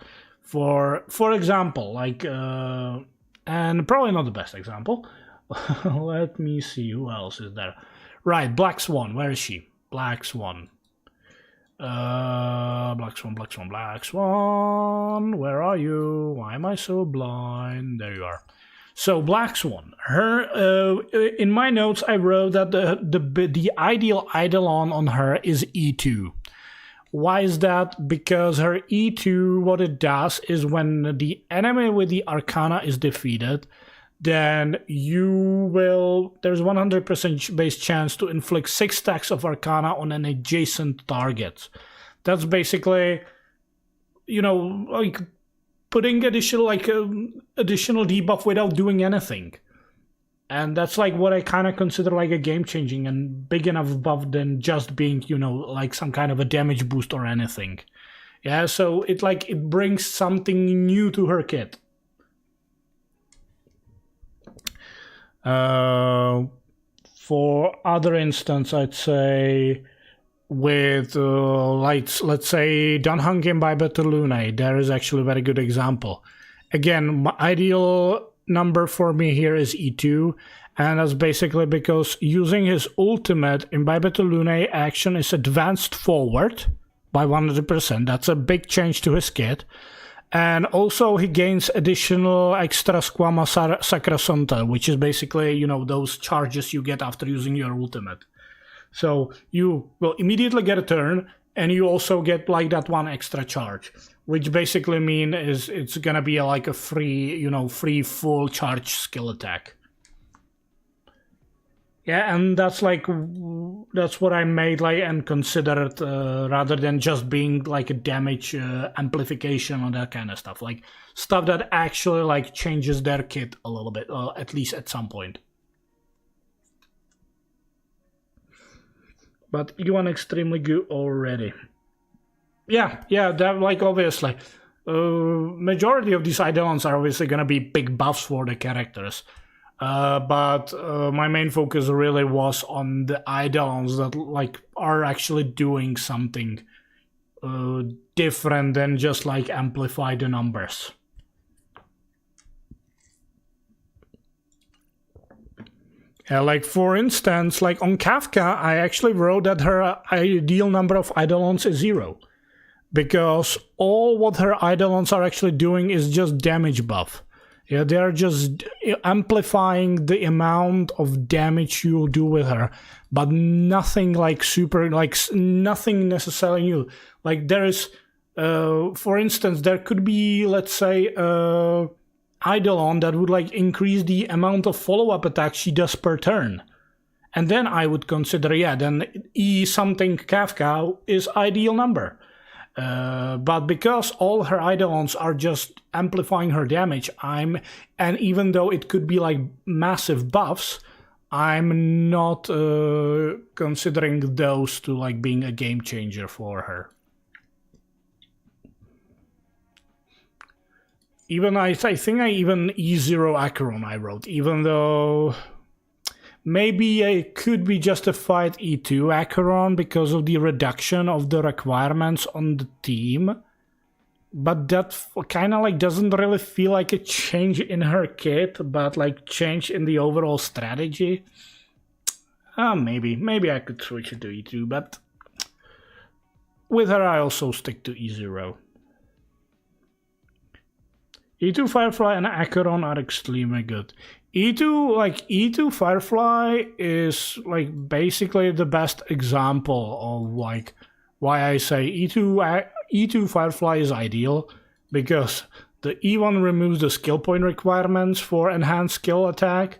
For example, like and probably not the best example. Let me see who else is there. Right, Black Swan. Where is she? Black Swan. Black Swan. Where are you? Why am I so blind? There you are. So Black Swan. Her. In my notes, I wrote that the ideal Eidolon on her is E2. Why is that? Because her E2, what it does is when the enemy with the Arcana is defeated, then you will, there's 100% base chance to inflict 6 stacks of Arcana on an adjacent target. That's basically, you know, like putting additional debuff without doing anything. And that's like what I kind of consider like a game-changing and big enough buff than just being, you know, like some kind of a damage boost or anything. Yeah, so it brings something new to her kit. For other instance, I'd say with let's say Dunhunkin by Bettelune. There is actually a very good example. Again, my ideal number for me here is E2, and that's basically because using his ultimate in by Bettelune action is advanced forward by 100%. That's a big change to his kit. And also he gains additional extra Squama Sacrosanta, which is basically, you know, those charges you get after using your ultimate. So you will immediately get a turn, and you also get like that one extra charge, which basically mean is it's gonna be like a free, you know, free full charge skill attack. Yeah, and that's what I made like and considered rather than just being like a damage amplification or that kind of stuff, like stuff that actually like changes their kit a little bit, at least at some point. But you want extremely good already. Yeah, that like obviously. Majority of these Eidolons are obviously gonna be big buffs for the characters. But my main focus really was on the Eidolons that like are actually doing something different than just like amplify the numbers. Yeah, like for instance, like on Kafka, I actually wrote that her ideal number of Eidolons is 0. Because all what her Eidolons are actually doing is just damage buff. Yeah, they're just amplifying the amount of damage you'll do with her. But nothing like super, like nothing necessarily new. Like there is, for instance, there could be, let's say, Eidolon that would like increase the amount of follow-up attacks she does per turn. And then I would consider, yeah, then E something Kafka is ideal number. But because all her Eidolons are just amplifying her damage, and even though it could be like massive buffs, I'm not considering those to like being a game changer for her. Even I think I even E0 Acheron I wrote, even though maybe it could be justified E2 Acheron because of the reduction of the requirements on the team. But that kind of like doesn't really feel like a change in her kit, but like change in the overall strategy. Maybe I could switch it to E2, but with her I also stick to E0. E2 Firefly and Acheron are extremely good. E2 Firefly is like basically the best example of like why I say E2 Firefly is ideal, because the E1 removes the skill point requirements for enhanced skill attack,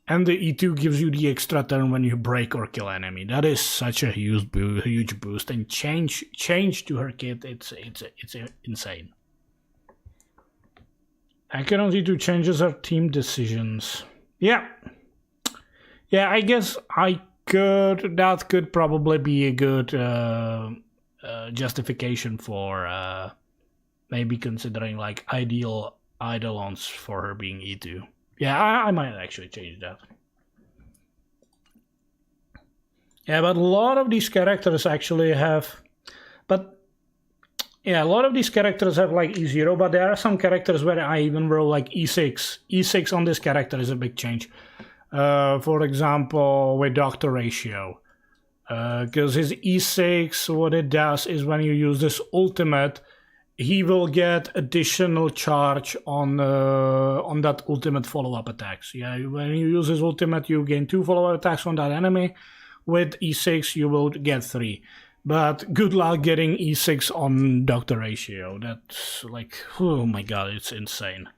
and the E2 gives you the extra turn when you break or kill enemy. That is such a huge boost, and change to her kit. It's insane. Acheron's E2 changes her team decisions. Yeah, I guess that could probably be a good justification for maybe considering like ideal Eidolons for her being E2. Yeah, I might actually change that. Yeah, but a lot of these characters actually have... Yeah, a lot of these characters have like E0, but there are some characters where I even wrote like E6. E6 on this character is a big change. For example, with Doctor Ratio. Because his E6, what it does is when you use this ultimate, he will get additional charge on that ultimate follow-up attacks. Yeah, when you use his ultimate, you gain 2 follow-up attacks on that enemy. With E6, you will get 3. But good luck getting E6 on Doctor Ratio. That's like, oh my god, it's insane.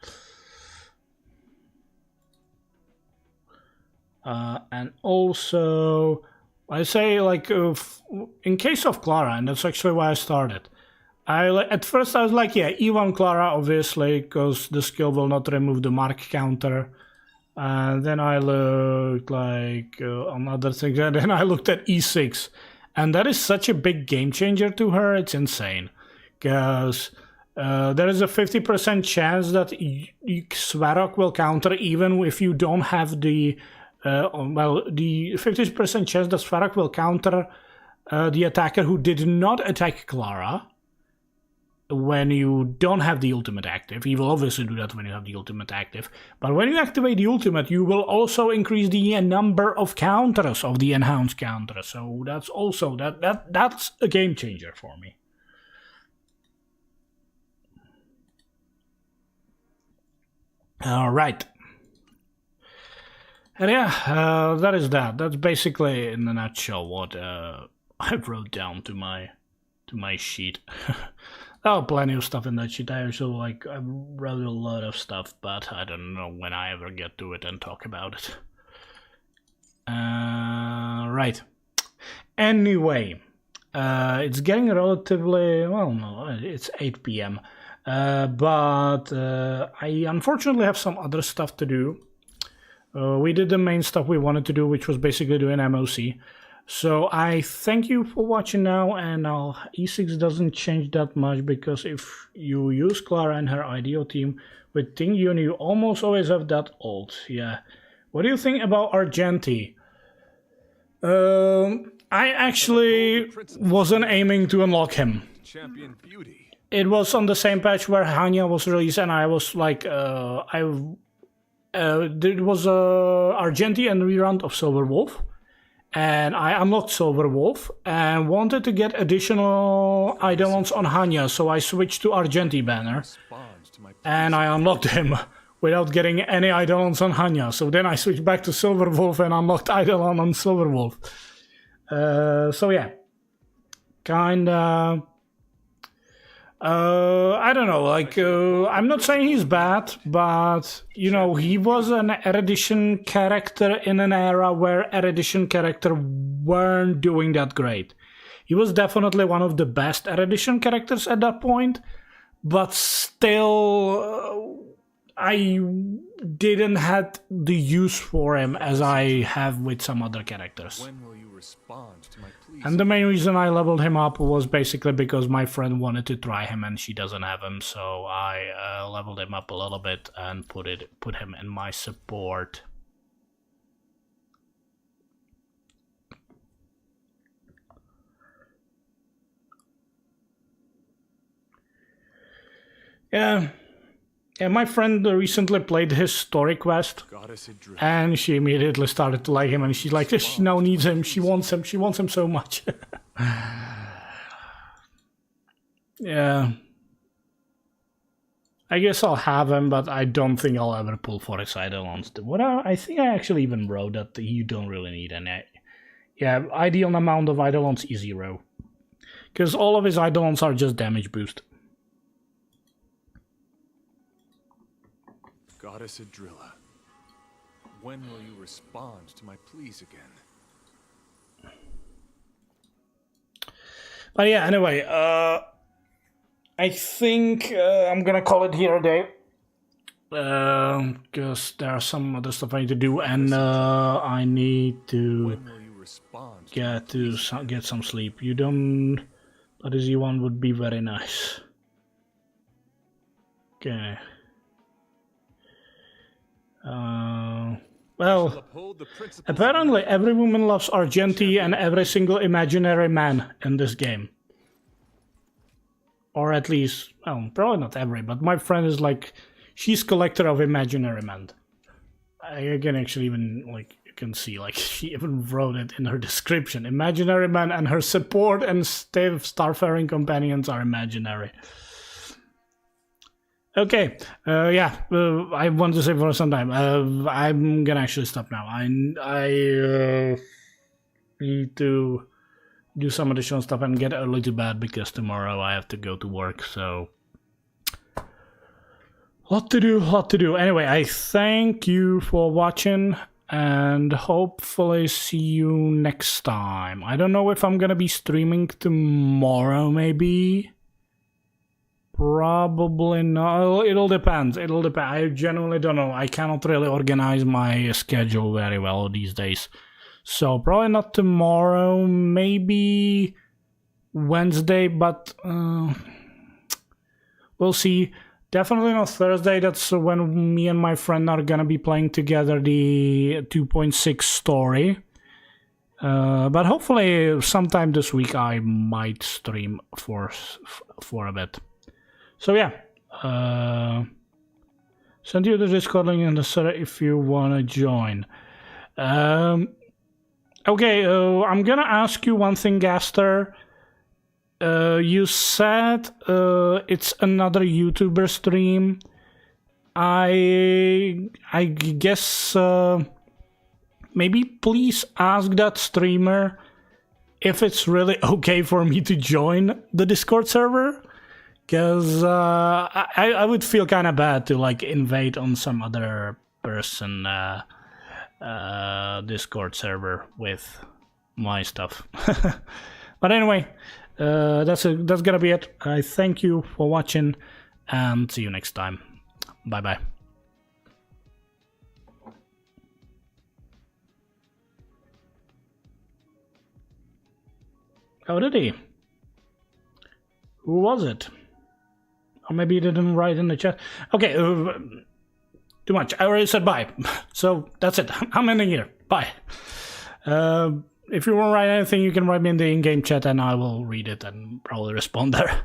And also, I say like, in case of Clara, and that's actually why I started. At first I was like, yeah, E1 Clara, obviously, because the skill will not remove the mark counter. And then I looked like on other things, and then I looked at E6. And that is such a big game changer to her, it's insane. Because there is a 50% chance that Svarog will counter even if you don't have the... the 50% chance that Svarog will counter the attacker who did not attack Clara when you don't have the ultimate active. He will obviously do that when you have the ultimate active. But when you activate the ultimate, you will also increase the number of counters of the enhanced counters. So that's also that's a game changer for me. All right. And yeah, that is that. That's basically in a nutshell what I wrote down to my sheet. Oh, plenty of stuff in that sheet. I wrote a lot of stuff, but I don't know when I ever get to it and talk about it. Right. Anyway, it's getting relatively, well, no, it's 8 p.m. But I unfortunately have some other stuff to do. We did the main stuff we wanted to do, which was basically doing MOC. So I thank you for watching now, and E6 doesn't change that much, because if you use Clara and her IDO team with Ting Yun, you almost always have that ult. Yeah. What do you think about Argenti? I actually wasn't aiming to unlock him. Champion beauty. It was on the same patch where Hanya was released, and I was like, there was Argenti and reround of Silver Wolf. And I unlocked Silver Wolf and wanted to get additional Eidolons on Hanya, so I switched to Argenti banner. And I unlocked him without getting any Eidolons on Hanya. So then I switched back to Silver Wolf and unlocked Eidolon on Silver Wolf. So yeah. Kinda... I don't know, like, I'm not saying he's bad, but, you know, he was an Erudition character in an era where Erudition characters weren't doing that great. He was definitely one of the best Erudition characters at that point, but still, I didn't have the use for him as I have with some other characters. When will you respond to my pleas? And the main reason I leveled him up was basically because my friend wanted to try him and she doesn't have him, so I leveled him up a little bit and put him in my support. Yeah. Yeah, my friend recently played his story quest, and she immediately started to like him, and she's like, she now needs him, she wants him so much. Yeah. I guess I'll have him, but I don't think I'll ever pull for his Eidolons. I think I actually even wrote that you don't really need any. Yeah, ideal amount of Eidolons is 0. Because all of his Eidolons are just damage boost. Goddess Adrilla, when will you respond to my pleas again? But yeah, anyway, I think I'm gonna call it here a day. Because there are some other stuff I need to do, and I need to get some sleep. You don't... But as you want would be very nice. Okay. Well, apparently every woman loves Argenti and every single imaginary man in this game. Or at least, well, probably not every, but my friend is like, she's collector of imaginary men. I can actually even, like, you can see, like, she even wrote it in her description. Imaginary man and her support and starfaring companions are imaginary. Okay, yeah, I want to say for some time, I'm gonna actually stop now. I need to do some additional stuff and get early to bed because tomorrow I have to go to work, so... Lot to do. Anyway, I thank you for watching and hopefully see you next time. I don't know if I'm gonna be streaming tomorrow, maybe... Probably not. It'll depend. I genuinely don't know. I cannot really organize my schedule very well these days. So probably not tomorrow. Maybe Wednesday, but we'll see. Definitely not Thursday. That's when me and my friend are gonna be playing together the 2.6 story. But hopefully sometime this week I might stream for a bit. So yeah, send you the Discord link in the set if you wanna join. Okay, I'm gonna ask you one thing, Gaster. You said it's another YouTuber stream. I guess maybe please ask that streamer if it's really okay for me to join the Discord server, because I would feel kind of bad to like invade on some other person Discord server with my stuff. But anyway, that's gonna be it. I thank you for watching and see you next time. Bye bye. Oh, did he? Who was it? Or maybe he didn't write in the chat. Okay, too much. I already said bye. So that's it. I'm ending here. Bye. If you want to write anything, you can write me in the in-game chat and I will read it and probably respond there.